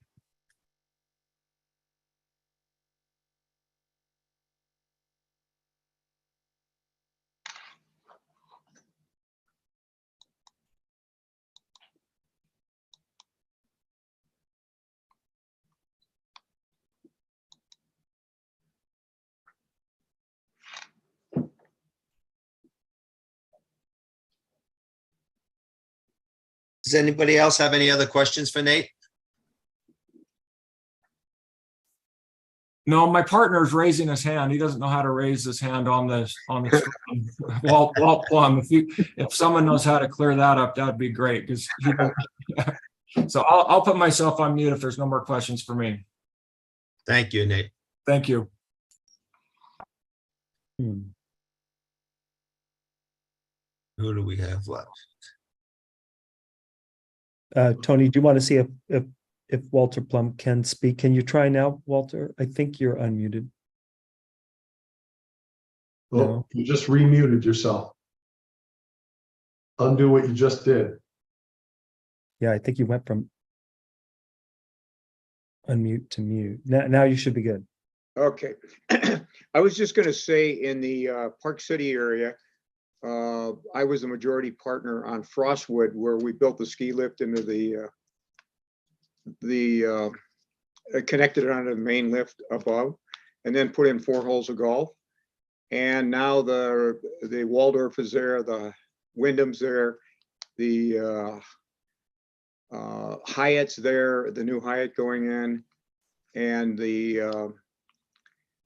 Does anybody else have any other questions for Nate? No, my partner's raising his hand. He doesn't know how to raise his hand on the screen. Walt Plum, if someone knows how to clear that up, that'd be great. Because so I'll put myself on mute if there's no more questions for me. Thank you, Nate. Thank you. Hmm. Who do we have left? Tony, do you want to see if Walter Plum can speak? Can you try now, Walter? I think you're unmuted. Well, No. you just remuted yourself. Undo what you just did. Yeah, I think you went from unmute to mute. Now you should be good. Okay. I was just going to say in the Park City area, I was a majority partner on Frostwood, where we built the ski lift into connected it onto the main lift above, and then put in 4 holes of golf. And now the Waldorf is there, the Wyndham's there, the Hyatt's there, the new Hyatt going in, and the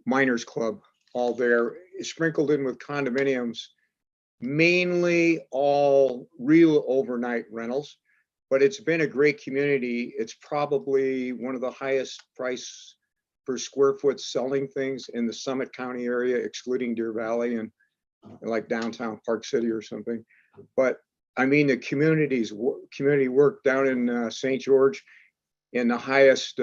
Miners Club all there, sprinkled in with condominiums, mainly all real overnight rentals. But it's been a great community. It's probably one of the highest price per square foot selling things in the Summit County area, excluding Deer Valley and like downtown Park City or something. But I mean, the community work down in St. George, in the highest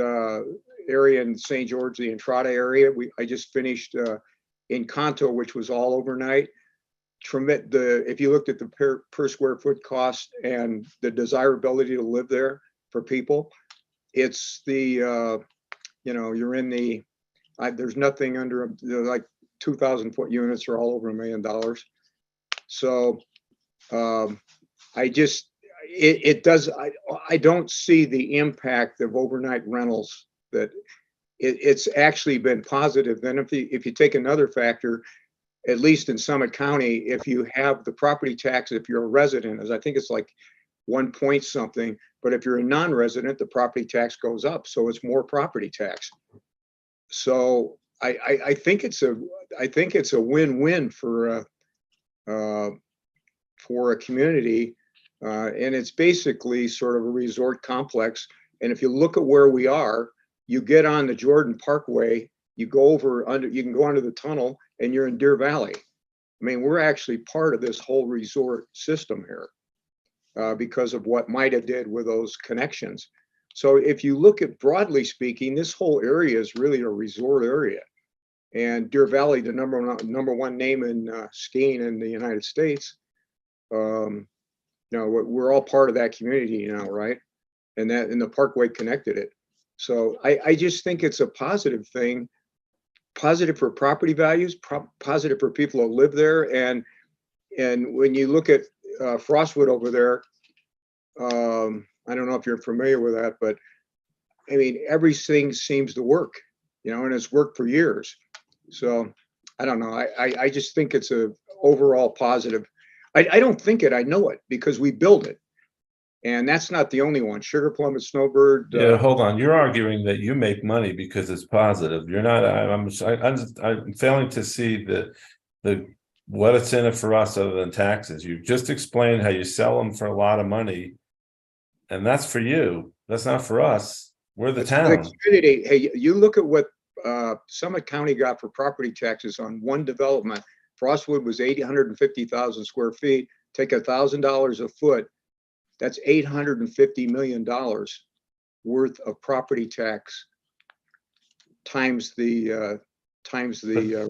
area in St. George, the Entrada area. I just finished in Kanto, which was all overnight. If you looked at the per square foot cost and the desirability to live there for people, it's the you're in the there's nothing under like 2,000 foot units are all over $1 million. So I don't see the impact of overnight rentals. That it's actually been positive. Then if you take another factor, at least in Summit County, if you have the property tax, if you're a resident, as I think it's like 1 point something, but if you're a non-resident, the property tax goes up, so it's more property tax. So I think it's a win-win for a community, and it's basically sort of a resort complex. And if you look at where we are, you get on the Jordan Parkway, you can go under the tunnel, and you're in Deer Valley. I mean, we're actually part of this whole resort system here because of what MIDA did with those connections. So if you look at, broadly speaking, this whole area is really a resort area. And Deer Valley, the number one name in skiing in the United States, we're all part of that community now, right? And the Parkway connected it. So I just think it's a positive thing. Positive for property values, positive for people who live there. And when you look at Frostwood over there, I don't know if you're familiar with that, but I mean, everything seems to work, and it's worked for years. So I don't know. I just think it's a overall positive. I don't think it, I know it because we build it. And that's not the only one. Sugar Plum and Snowbird. Yeah, hold on. You're arguing that you make money because it's positive. You're not, I'm failing to see what it's in it for us other than taxes. You just explained how you sell them for a lot of money. And that's for you. That's not for us. We're the It's for the town. community. Hey, you look at what Summit County got for property taxes on one development. Frostwood was 850,000 square feet. Take $1,000 a foot. That's $850 million worth of property tax times the rate.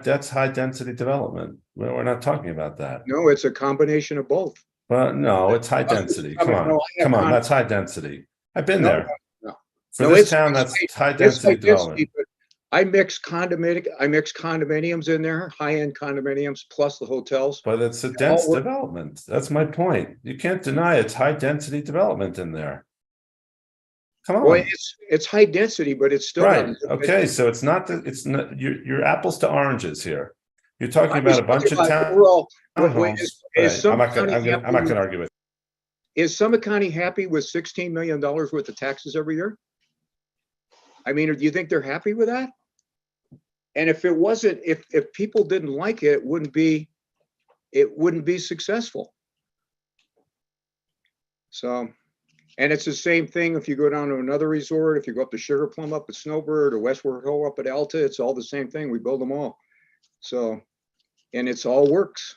That's high density development. We're not talking about that. No, it's a combination of both. But no, it's high density. Come on, come on, that's high density. I've been there. No. For No, this it's- town, it's that's high- high it's density high development. density, but I mix condominiums in there, high-end condominiums plus the hotels. But it's a all dense work- development. That's my point. You can't deny it's high density development in there. Come Well, on, it's high density, but it's still. right, okay, so it's not, you're apples to oranges here. You're talking about a bunch of Overall, townhomes. is Right, Summit I'm not County gonna happy- argue with. Is Summit County happy with $16 million worth of taxes every year? I mean, do you think they're happy with that? And if it wasn't, if people didn't like it, it wouldn't be successful. So, and it's the same thing if you go down to another resort, if you go up to Sugar Plum up at Snowbird or Westward Ho up at Alta, it's all the same thing. We build them all. So, and it's all works.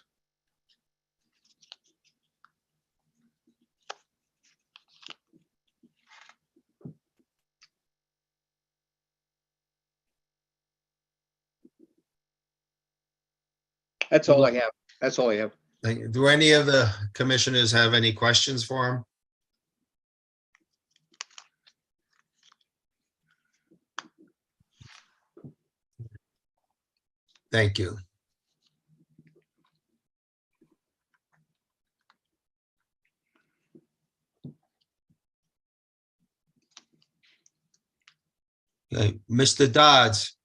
That's all I have. That's all I have. Do any of the commissioners have any questions for him? Thank you. Okay, Mr. Dodds.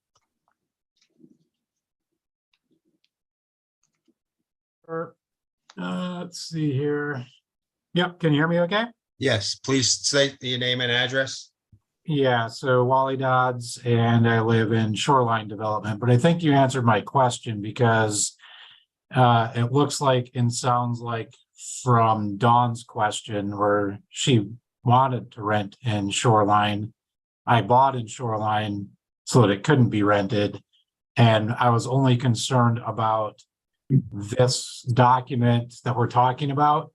Let's see here. Yep, can you hear me okay? Yes, please state your name and address. Yeah, so Wally Dodds and I live in Shoreline Development, but I think you answered my question because it looks like and sounds like from Dawn's question where she wanted to rent in Shoreline. I bought in Shoreline so that it couldn't be rented. And I was only concerned about this document that we're talking about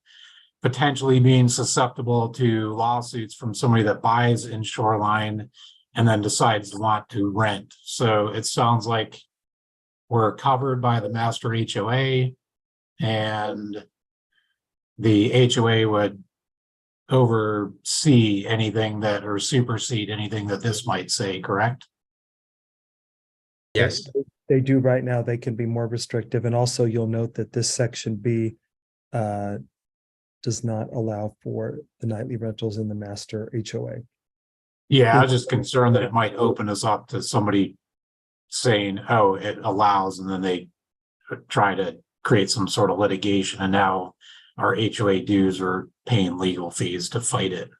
potentially being susceptible to lawsuits from somebody that buys in Shoreline and then decides to want to rent. So it sounds like we're covered by the master HOA and the HOA would oversee anything that or supersede anything that this might say, correct? Yes. They do right now. They can be more restrictive. And also you'll note that this section B does not allow for the nightly rentals in the master HOA. Yeah, I was just concerned that it might open us up to somebody saying, oh, it allows, and then they try to create some sort of litigation, and now our HOA dues are paying legal fees to fight it.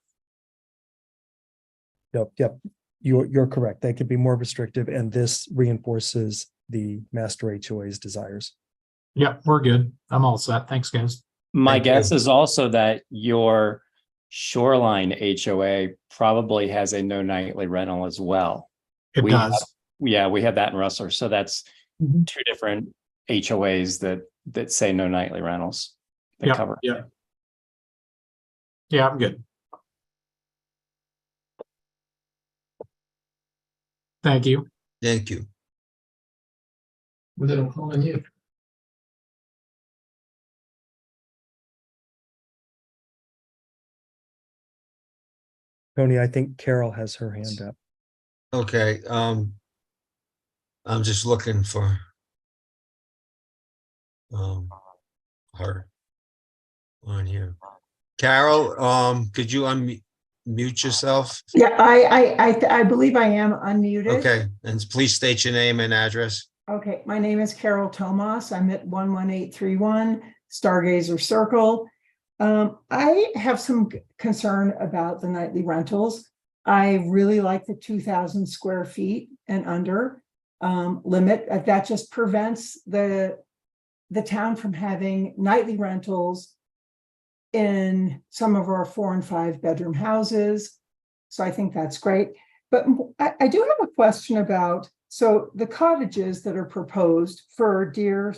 Yep. You're correct. They could be more restrictive, and this reinforces the master HOA's desires. Yep, we're good. I'm all set. Thanks, guys. My Thank guess you. is also that your Shoreline HOA probably has a no nightly rental as well. It We does. Yeah, we have that in Rustler. So that's Mhm. two different HOAs that say no nightly rentals. They Yep, cover. Yeah. Yeah, I'm good. Thank you. Thank you. Well, then I'm calling you. Tony, I think Carol has her hand up. Okay, I'm just looking for her on here. Carol, could you unmute yourself? Yeah, I believe I am unmuted. Okay, and please state your name and address. Okay, my name is Carol Tomas. I'm at 11831 Stargazer Circle. I have some concern about the nightly rentals. I really like the 2,000 square feet and under limit. That just prevents the town from having nightly rentals in some of our 4 and 5 bedroom houses. So I think that's great. But I do have a question about, so the cottages that are proposed for Deer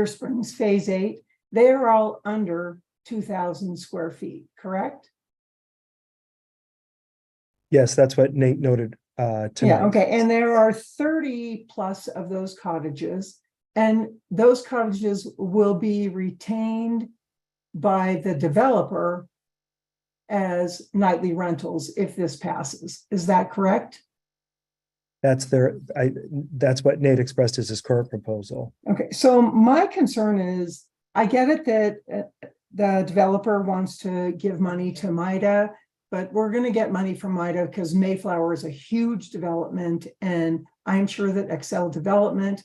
Springs Phase 8, they are all under 2,000 square feet, correct? Yes, that's what Nate noted Yeah, tonight. okay, and there are 30 plus of those cottages, and those cottages will be retained by the developer as nightly rentals if this passes. Is that correct? That's what Nate expressed as his current proposal. Okay, so my concern is, I get it that the developer wants to give money to MIDA, but we're going to get money from MIDA because Mayflower is a huge development, and I'm sure that Excel Development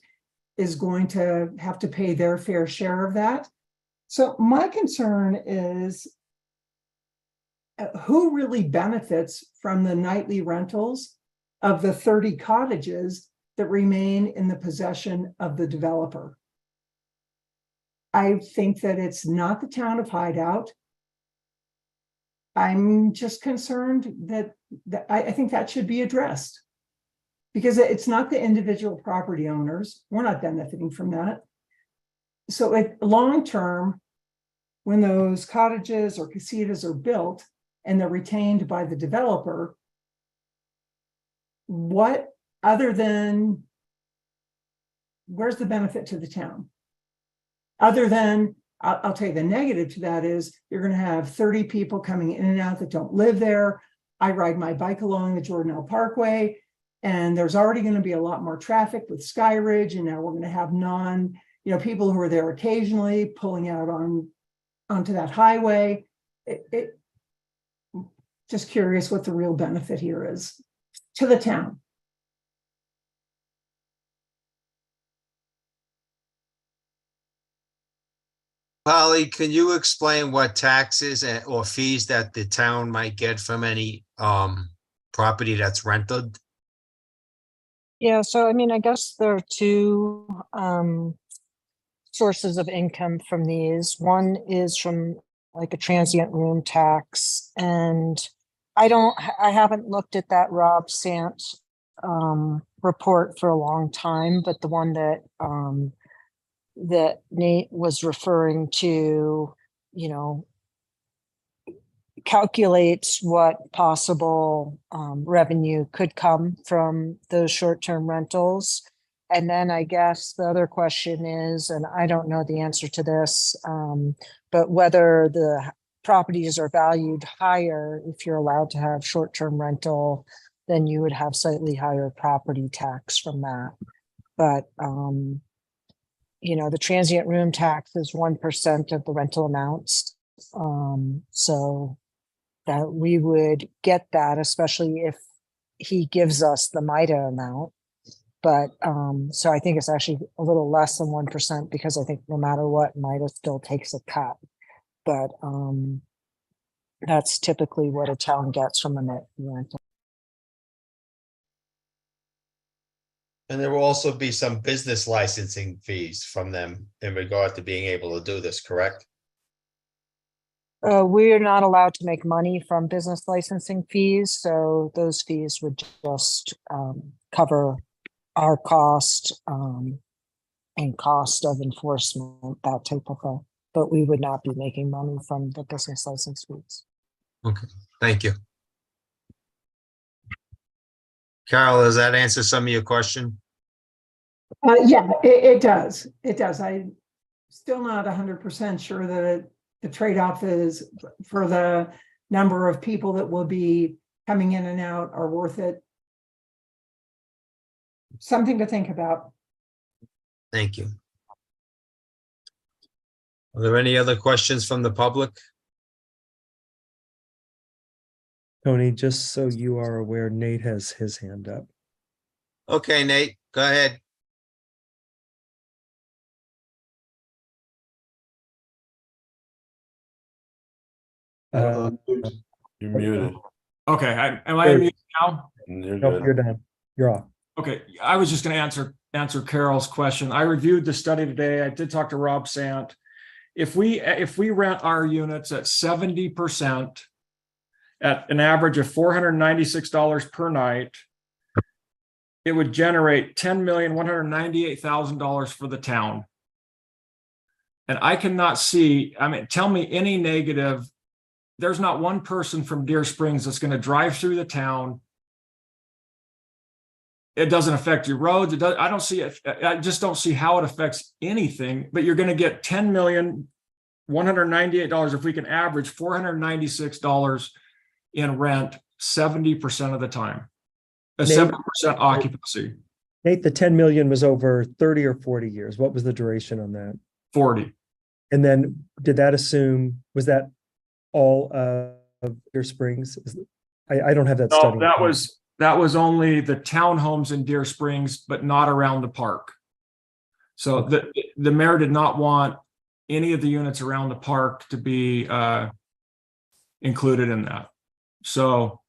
is going to have to pay their fair share of that. So my concern is who really benefits from the nightly rentals of the 30 cottages that remain in the possession of the developer? I think that it's not the town of Hideout. I'm just concerned that I think that should be addressed, because it's not the individual property owners. We're not benefiting from that. So long term, when those cottages or casitas are built and they're retained by the developer, what other than, where's the benefit to the town? Other than, I'll tell you the negative to that is you're going to have 30 people coming in and out that don't live there. I ride my bike along the Jordanelle Parkway, and there's already going to be a lot more traffic with Sky Ridge, and now we're going to have people who are there occasionally pulling out onto that highway. Just curious what the real benefit here is to the town. Polly, can you explain what taxes or fees that the town might get from any property that's rented? Yeah, so I mean, I guess there are two sources of income from these. One is from like a transient room tax, and I haven't looked at that Rob Sant report for a long time, but the one that that Nate was referring to, calculates what possible revenue could come from those short-term rentals. And then I guess the other question is, and I don't know the answer to this, but whether the properties are valued higher if you're allowed to have short-term rental, then you would have slightly higher property tax from that. But the transient room tax is 1% of the rental amounts. So that we would get that, especially if he gives us the MIDA amount. But so I think it's actually a little less than 1%, because I think no matter what, MIDA still takes a cut. But that's typically what a town gets from a net rental. And there will also be some business licensing fees from them in regard to being able to do this, correct? We're not allowed to make money from business licensing fees, so those fees would just cover our cost and cost of enforcement, that type of thing. But we would not be making money from the business license fees. Okay, thank you. Carol, does that answer some of your question? Yeah, it does. It does. I'm still not 100% sure that the trade-off is for the number of people that will be coming in and out are worth it. Something to think about. Thank you. Are there any other questions from the public? Tony, just so you are aware, Nate has his hand up. Okay, Nate, go ahead. Uh, You're muted. Okay, am I muted now? You're no, you're good. done. You're off. Okay, I was just gonna answer Carol's question. I reviewed the study today. I did talk to Rob Sant. If we rent our units at 70% at an average of $496 per night, it would generate $10,198,000 for the town. And I cannot see, I mean, tell me any negative. There's not one person from Deer Springs that's going to drive through the town. It doesn't affect your roads. It does. I don't see it. I just don't see how it affects anything, but you're going to get $10,198 if we can average $496 in rent 70% of the time. A 70% occupancy. Nate, the 10 million was over 30 or 40 years. What was the duration on that? 40. And then did that assume, was that all of Deer Springs? I don't have that No, study. that was only the townhomes in Deer Springs, but not around the park. So the mayor did not want any of the units around the park to be included in that. So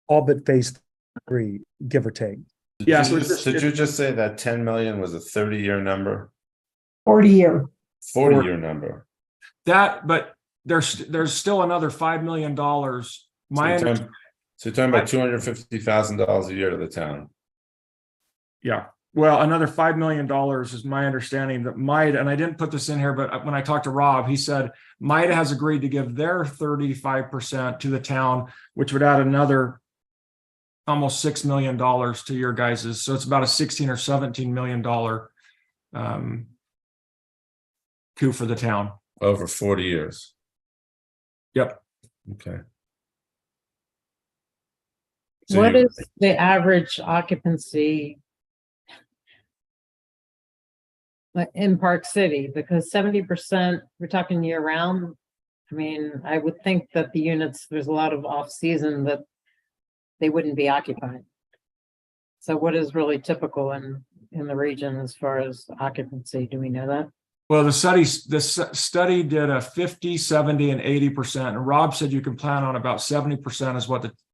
all but phase 3, give or take. Yeah, Did so you it's just, did you just say that 10 million was a 30-year number? 40-year. 40-year number. but there's still another $5 million. So you're talking about $250,000 a year to the town. Yeah. Well, another $5 million is my understanding that MIDA, and I didn't put this in here, but when I talked to Rob, he said MIDA has agreed to give their 35% to the town, which would add another almost $6 million to your guys's. So it's about a $16 or $17 million coup for the town. Over 40 years. Yep. Okay. So What is the average occupancy in Park City? Because 70%, we're talking year round. I mean, I would think that the units, there's a lot of off season that they wouldn't be occupied. So what is really typical in the region as far as occupancy? Do we know that? Well, the study did a 50, 70, and 80%. And Rob said you can plan on about 70% is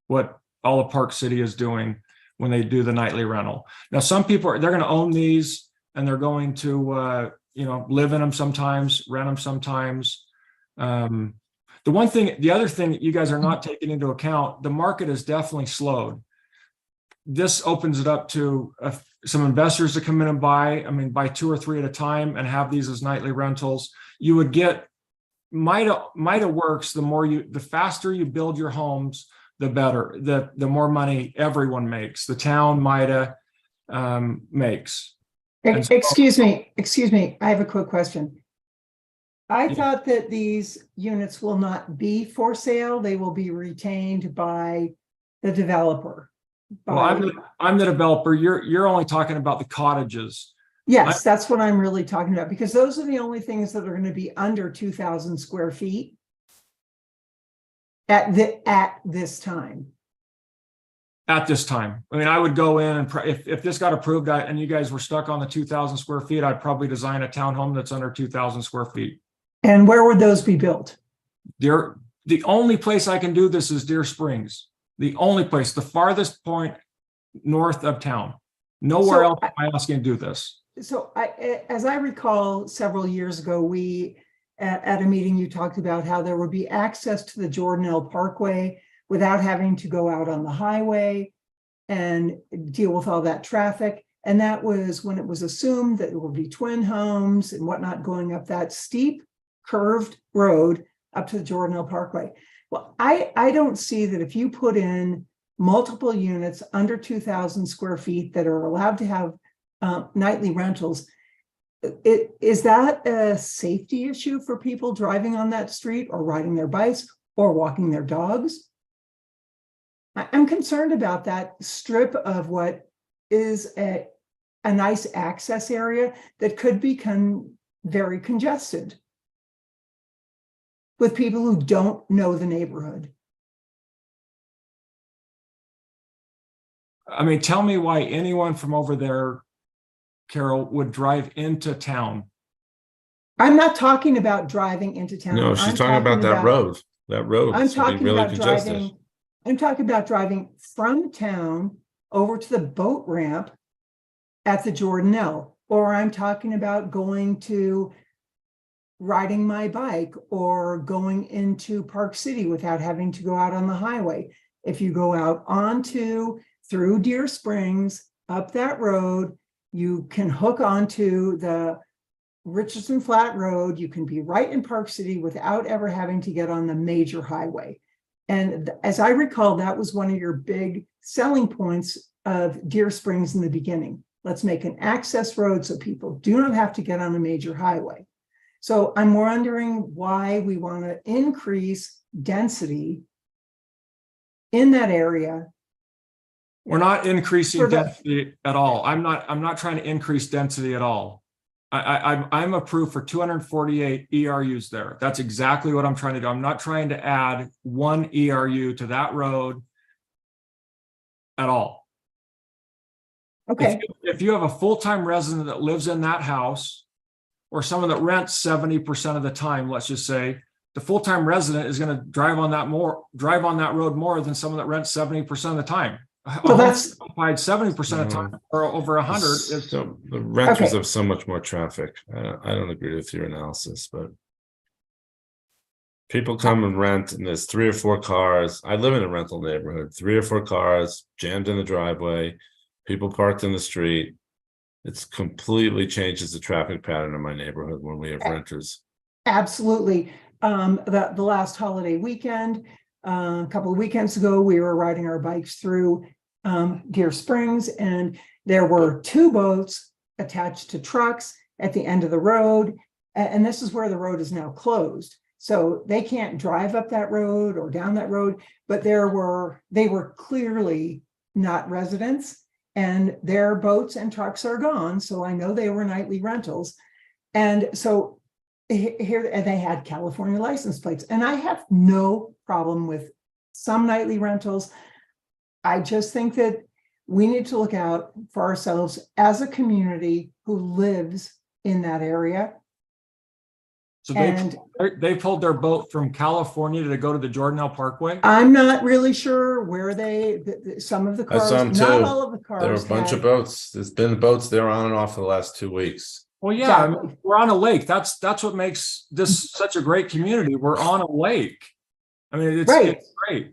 what all of Park City is doing when they do the nightly rental. Now, some people they're going to own these and they're going to live in them sometimes, rent them sometimes. The other thing that you guys are not taking into account, the market has definitely slowed. This opens it up to some investors to come in and buy 2 or 3 at a time and have these as nightly rentals. You would get MIDA works. The faster you build your homes, the better. The more money everyone makes. The town MIDA makes. Excuse me. I have a quick question. I thought that these units will not be for sale. They will be retained by the developer. Well, I'm the developer. You're only talking about the cottages. Yes, that's what I'm really talking about, because those are the only things that are going to be under 2,000 square feet at this time. At this time, I mean, I would go in and if this got approved and you guys were stuck on the 2,000 square feet, I'd probably design a townhome that's under 2,000 square feet. And where would those be built? The only place I can do this is Deer Springs. The only place, the farthest point north of town. Nowhere else am I asking to do this. So as I recall, several years ago, we at a meeting, you talked about how there would be access to the Jordanelle Parkway without having to go out on the highway and deal with all that traffic. And that was when it was assumed that there would be twin homes and whatnot going up that steep curved road up to the Jordanelle Parkway. Well, I don't see that if you put in multiple units under 2,000 square feet that are allowed to have nightly rentals, is that a safety issue for people driving on that street or riding their bikes or walking their dogs? I'm concerned about that strip of what is a nice access area that could become very congested with people who don't know the neighborhood. I mean, tell me why anyone from over there, Carol, would drive into town. I'm not talking about driving into town. No, she's I'm talking about that road. That road I'm is gonna be talking really about congested. driving, I'm talking about driving from town over to the boat ramp at the Jordanelle, or I'm talking about going to riding my bike or going into Park City without having to go out on the highway. If you go out through Deer Springs, up that road, you can hook onto the Richardson Flat Road. You can be right in Park City without ever having to get on the major highway. And as I recall, that was one of your big selling points of Deer Springs in the beginning. Let's make an access road so people do not have to get on a major highway. So I'm wondering why we want to increase density in that area. We're not increasing For the- density at all. I'm not trying to increase density at all. I'm approved for 248 ERUs there. That's exactly what I'm trying to do. I'm not trying to add one ERU to that road at all. Okay, If you have a full-time resident that lives in that house, or someone that rents 70% of the time, let's just say, the full-time resident is going to drive on that road more than someone that rents 70% of the time. well, that's 70% of the time, or over 100 is. So the renters Okay. have so much more traffic. I don't agree with your analysis, but people come and rent, and there's 3 or 4 cars. I live in a rental neighborhood, 3 or 4 cars jammed in the driveway, people parked in the street. It's completely changes the traffic pattern in my neighborhood when we have renters. absolutely. The last holiday weekend, a couple of weekends ago, we were riding our bikes through Deer Springs, and there were 2 boats attached to trucks at the end of the road. And this is where the road is now closed. So they can't drive up that road or down that road, but they were clearly not residents, and their boats and trucks are gone. So I know they were nightly rentals. And so here, and they had California license plates, and I have no problem with some nightly rentals. I just think that we need to look out for ourselves as a community who lives in that area. So And they pulled their boat from California to go to the Jordanelle Parkway. I'm not really sure where some of the I cars, saw them not too. all of the cars. There were a bunch of had- boats. There's been boats there on and off for the last 2 weeks. Well, yeah, I mean, Exactly. we're on a lake. That's what makes this such a great community. We're on a lake. I mean, it's Right. great.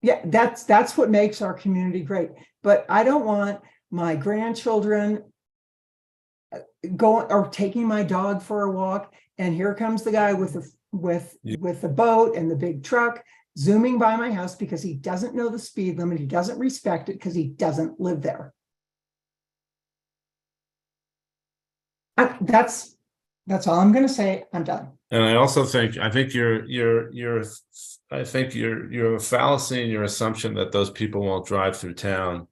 Yeah, that's what makes our community great. But I don't want my grandchildren going or taking my dog for a walk, and here comes the guy with the boat and the big truck zooming by my house because he doesn't know the speed limit. He doesn't respect it because he doesn't live there. That's all I'm going to say. I'm done. And I also think I think you're a fallacy in your assumption that those people won't drive through town.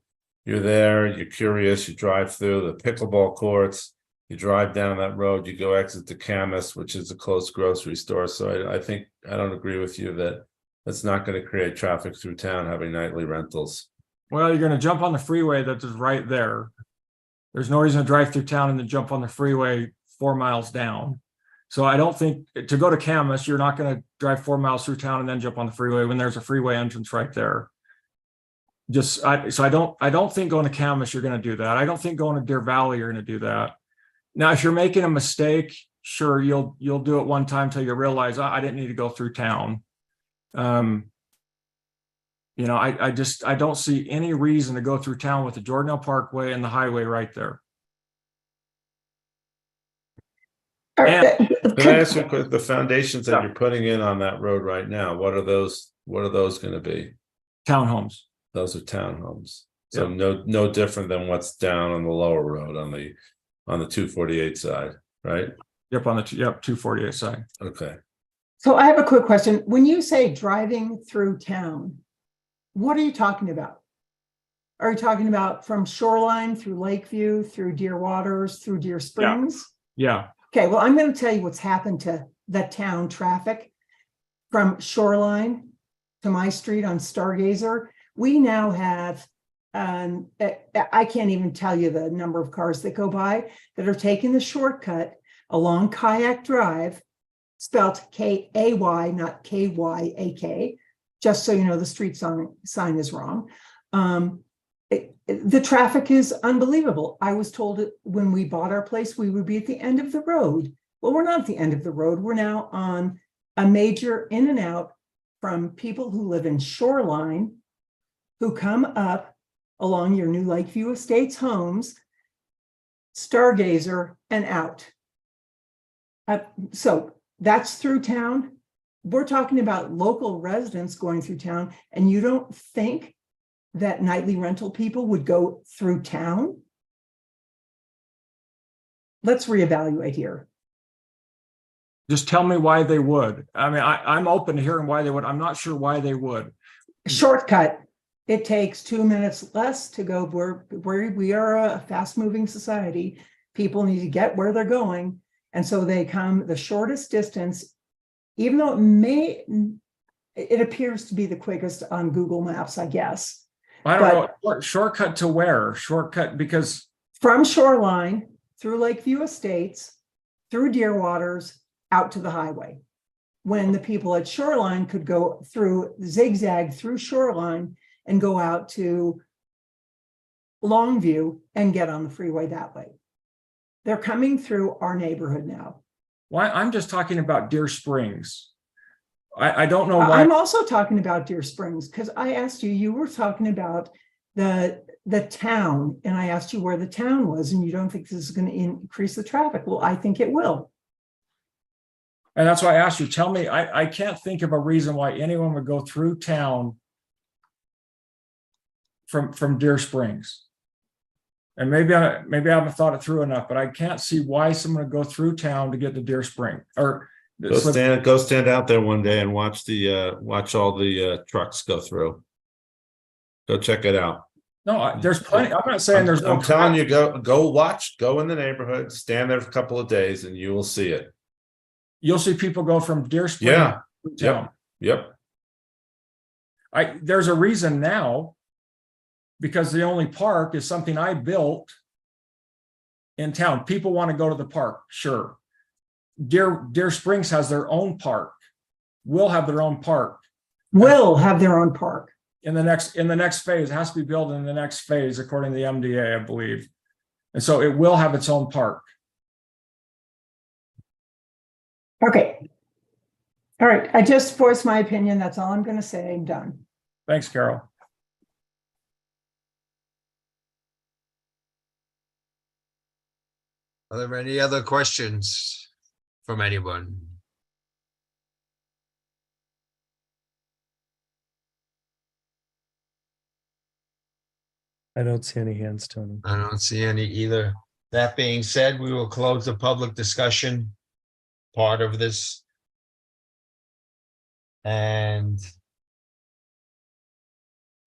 You're there, you're curious, you drive through the pickleball courts, you drive down that road, you go exit to Camus, which is a close grocery store. So I think I don't agree with you that that's not going to create traffic through town having nightly rentals. Well, you're going to jump on the freeway that is right there. There's no reason to drive through town and then jump on the freeway 4 miles down. So I don't think to go to Camus, you're not going to drive 4 miles through town and then jump on the freeway when there's a freeway entrance right there. I don't think going to Camus, you're going to do that. I don't think going to Deer Valley, you're going to do that. Now, if you're making a mistake, sure, you'll do it one time till you realize I didn't need to go through town. I don't see any reason to go through town with the Jordanelle Parkway and the highway right there. And Can I ask you a quick, the foundations that you're putting in on that road right now, what are those going to be? Townhomes. Those are townhomes. So no different than what's down on the lower road on the 248 side, right? Yep, 248 side. Okay. So I have a quick question. When you say driving through town, what are you talking about? Are you talking about from Shoreline through Lakeview, through Deer Waters, through Deer Springs? Yeah. Okay, well, I'm going to tell you what's happened to the town traffic from Shoreline to my street on Stargazer. We now have, I can't even tell you the number of cars that go by that are taking the shortcut along Kayak Drive, spelt K-A-Y, not K-Y-A-K, just so you know, the street sign is wrong. The traffic is unbelievable. I was told that when we bought our place, we would be at the end of the road. Well, we're not at the end of the road. We're now on a major in and out from people who live in Shoreline, who come up along your new Lakeview Estates homes, Stargazer, and out. So that's through town. We're talking about local residents going through town, and you don't think that nightly rental people would go through town? Let's reevaluate here. Just tell me why they would. I mean, I'm open to hearing why they would. I'm not sure why they would. Shortcut. It takes 2 minutes less to go where we are a fast moving society. People need to get where they're going. And so they come the shortest distance, even though it appears to be the quickest on Google Maps, I guess. I don't know. Shortcut to where? Shortcut because from Shoreline through Lakeview Estates, through Deer Waters, out to the highway. When the people at Shoreline could go through zigzag through Shoreline and go out to Longview and get on the freeway that way. They're coming through our neighborhood now. why I'm just talking about Deer Springs. I don't know why. I'm also talking about Deer Springs because I asked you, you were talking about the town, and I asked you where the town was, and you don't think this is going to increase the traffic. Well, I think it will. And that's why I asked you, tell me, I can't think of a reason why anyone would go through town from Deer Springs. And maybe I haven't thought it through enough, but I can't see why someone would go through town to get to Deer Spring or Go stand out there one day and watch all the trucks go through. Go check it out. No, there's plenty. I'm not saying there's no. I'm telling you, go watch, go in the neighborhood, stand there for a couple of days, and you will see it. You'll see people go from Deer Spring. Yeah. To town. Yep. There's a reason now, because the only park is something I built in town. People want to go to the park, sure. Deer Springs has their own park. Will have their own park. Will have their own park. In the next phase. It has to be built in the next phase, according to the MDA, I believe. And so it will have its own park. Okay. All right. I just voiced my opinion. That's all I'm going to say. I'm done. Thanks, Carol. Are there any other questions from anyone? I don't see any hands, Tony. I don't see any either. That being said, we will close the public discussion part of this. And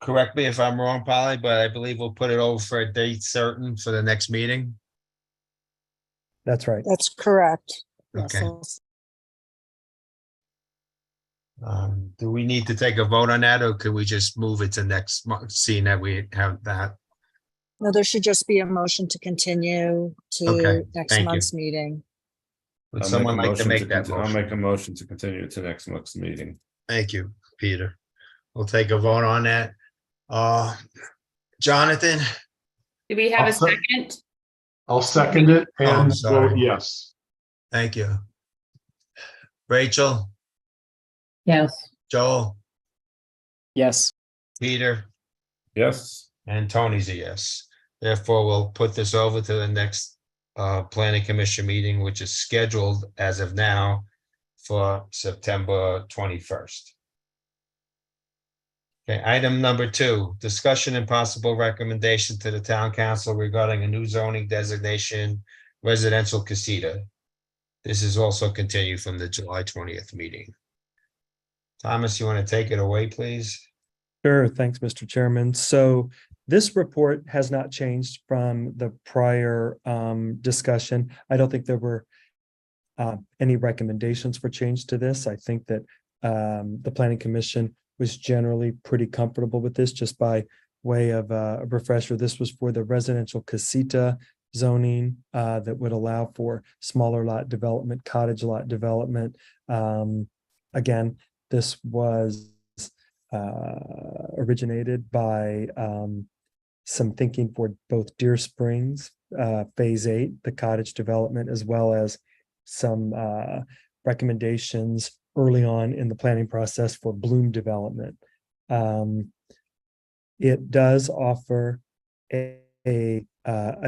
correct me if I'm wrong, Polly, but I believe we'll put it over for a date certain for the next meeting. That's right. That's correct. Okay. Yes. Do we need to take a vote on that, or could we just move it to next month, seeing that we have that? No, there should just be a motion to continue Okay, to next thank you. month's meeting. Would I'll someone make a like to motion make that I'll motion? make a motion to continue to next month's meeting. Thank you, Peter. We'll take a vote on that. Jonathan? Do we have a I'll se- second? I'll second it I'm and sorry. vote yes. Thank you. Rachel, Yes. Joel, Yes. Peter, Yes. and Tony's a yes. Therefore, we'll put this over to the next planning commission meeting, which is scheduled as of now for September 21st. Okay, item number 2, discussion and possible recommendation to the town council regarding a new zoning designation, residential casita. This is also continued from the July 20th meeting. Thomas, you want to take it away, please? Sure. Thanks, Mr. Chairman. So this report has not changed from the prior discussion. I don't think there were any recommendations for change to this. I think that the Planning Commission was generally pretty comfortable with this. Just by way of a refresher, this was for the residential casita zoning that would allow for smaller lot development, cottage lot development. Again, this was originated by some thinking for both Deer Springs, Phase 8, the cottage development, as well as some recommendations early on in the planning process for Bloom development. It does offer a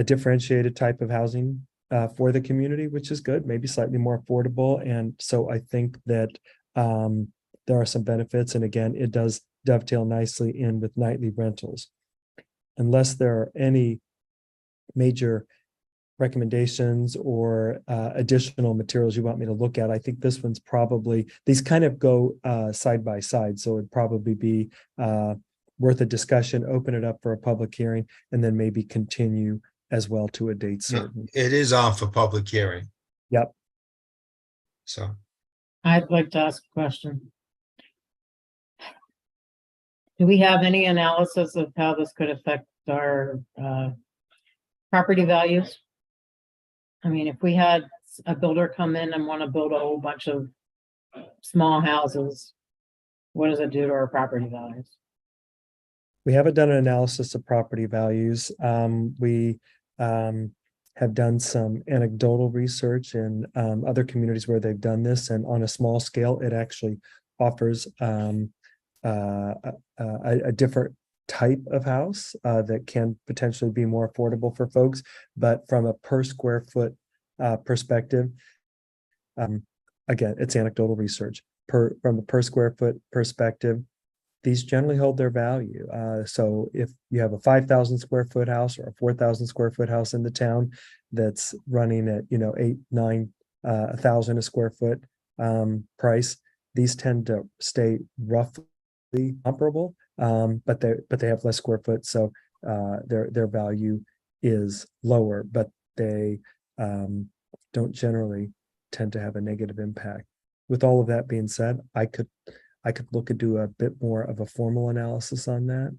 differentiated type of housing for the community, which is good, maybe slightly more affordable. And so I think that there are some benefits. And again, it does dovetail nicely in with nightly rentals. Unless there are any major recommendations or additional materials you want me to look at, I think this one's probably, these kind of go side by side. So it'd probably be worth a discussion, open it up for a public hearing, and then maybe continue as well to a date certain. It is on for public hearing. Yep. So I'd like to ask a question. Do we have any analysis of how this could affect our property values? I mean, if we had a builder come in and want to build a whole bunch of small houses, what does it do to our property values? We haven't done an analysis of property values. We have done some anecdotal research in other communities where they've done this, and on a small scale, it actually offers a different type of house that can potentially be more affordable for folks. But from a per square foot perspective, again, it's anecdotal research. From a per square foot perspective, these generally hold their value. So if you have a 5,000 square foot house or a 4,000 square foot house in the town that's running at 8, 9, 1,000 a square foot price, these tend to stay roughly comparable, but they have less square foot, so their value is lower, but they don't generally tend to have a negative impact. With all of that being said, I could look and do a bit more of a formal analysis on that,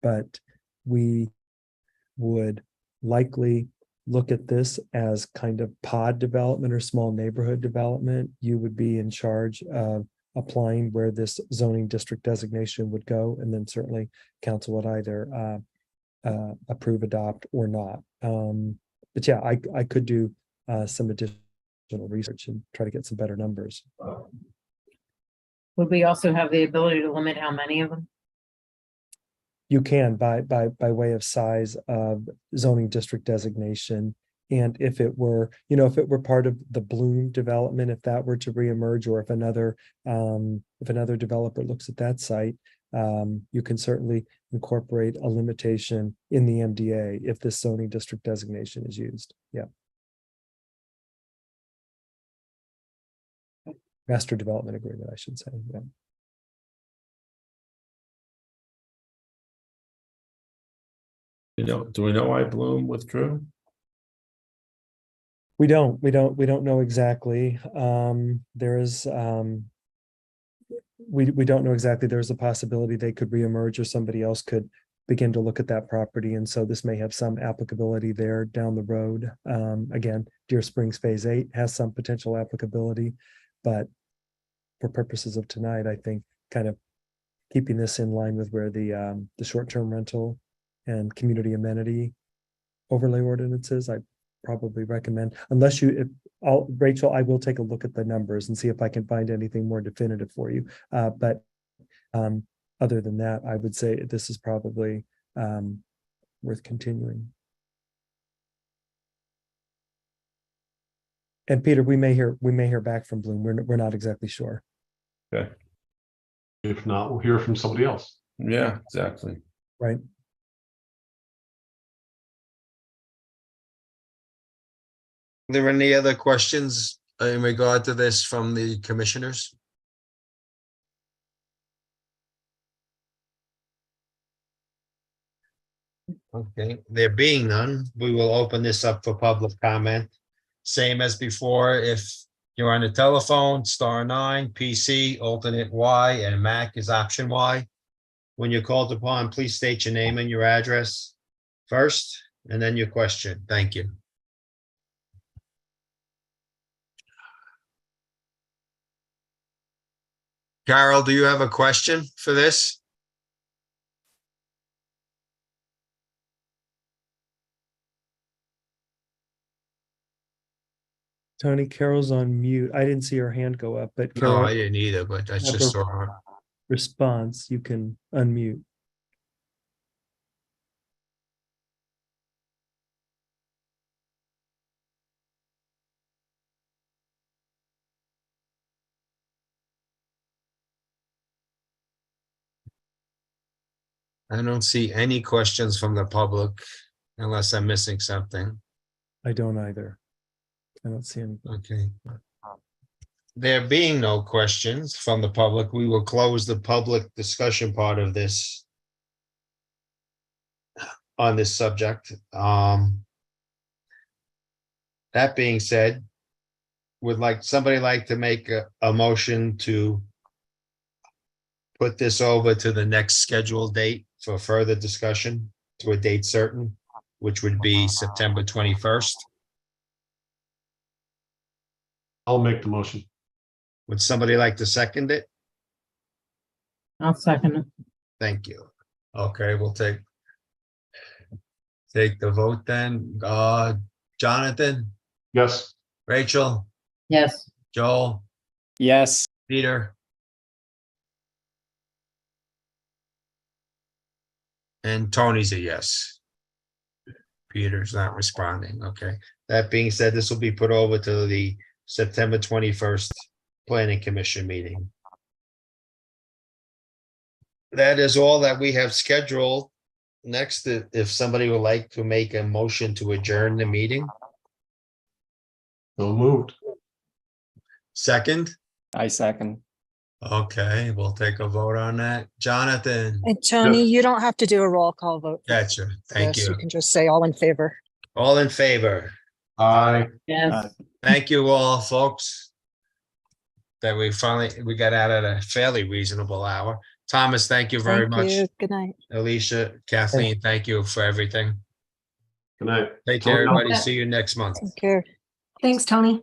but we would likely look at this as kind of pod development or small neighborhood development. You would be in charge of applying where this zoning district designation would go, and then certainly council would either approve, adopt, or not. But yeah, I could do some additional research and try to get some better numbers. Would we also have the ability to limit how many of them? You can by way of size of zoning district designation. And if it were, if it were part of the Bloom development, if that were to reemerge, or if another developer looks at that site, you can certainly incorporate a limitation in the MDA if this zoning district designation is used. Yeah. Master development agreement, I should say. Yeah. Do we know why Bloom withdrew? We don't know exactly. There is we don't know exactly. There's a possibility they could reemerge, or somebody else could begin to look at that property, and so this may have some applicability there down the road. Again, Deer Springs Phase 8 has some potential applicability, but for purposes of tonight, I think kind of keeping this in line with where the short-term rental and community amenity overlay ordinances, I probably recommend, unless Rachel, I will take a look at the numbers and see if I can find anything more definitive for you. But other than that, I would say this is probably worth continuing. And Peter, we may hear back from Bloom. We're not exactly sure. Okay. If not, we'll hear from somebody else. Yeah, exactly. Right. Are there any other questions in regard to this from the commissioners? Okay, there being none, we will open this up for public comment. Same as before, if you're on the telephone, *9, PC, alternate Y, and Mac is option Y. When you're called upon, please state your name and your address first. and then your question. Thank you. Carol, do you have a question for this? Tony, Carol's on mute. I didn't see her hand go up, but No, Carol, I didn't either, but that's Have just her- saw her. response, you can unmute. I don't see any questions from the public unless I'm missing something. I don't either. I don't see any. Okay. There being no questions from the public, we will close the public discussion part of this on this subject. That being said, would somebody like to make a motion to put this over to the next scheduled date for further discussion to a date certain, which would be September 21st? I'll make the motion. Would somebody like to second it? I'll second it. Thank you. Okay, we'll take the vote then. Jonathan, Yes. Rachel, Yes. Joel, Yes, Peter. And Tony's a yes. Peter's not responding. Okay. That being said, this will be put over to the September 21st Planning Commission meeting. That is all that we have scheduled. Next, if somebody would like to make a motion to adjourn the meeting. So moved. Second, I second. okay, we'll take a vote on that. Jonathan, And Tony, you don't have to do a roll call vote. for gotcha. Thank this. you. You can just say all in favor. All in favor? Aye. Yes. Thank you all, folks. That we got out at a fairly reasonable hour. Thomas, thank you very Thank much. you. Good night. Alicia, Kathleen, thank you for everything. Good night. Take care, Tony. everybody. See you next month. Take care. Thanks, Tony.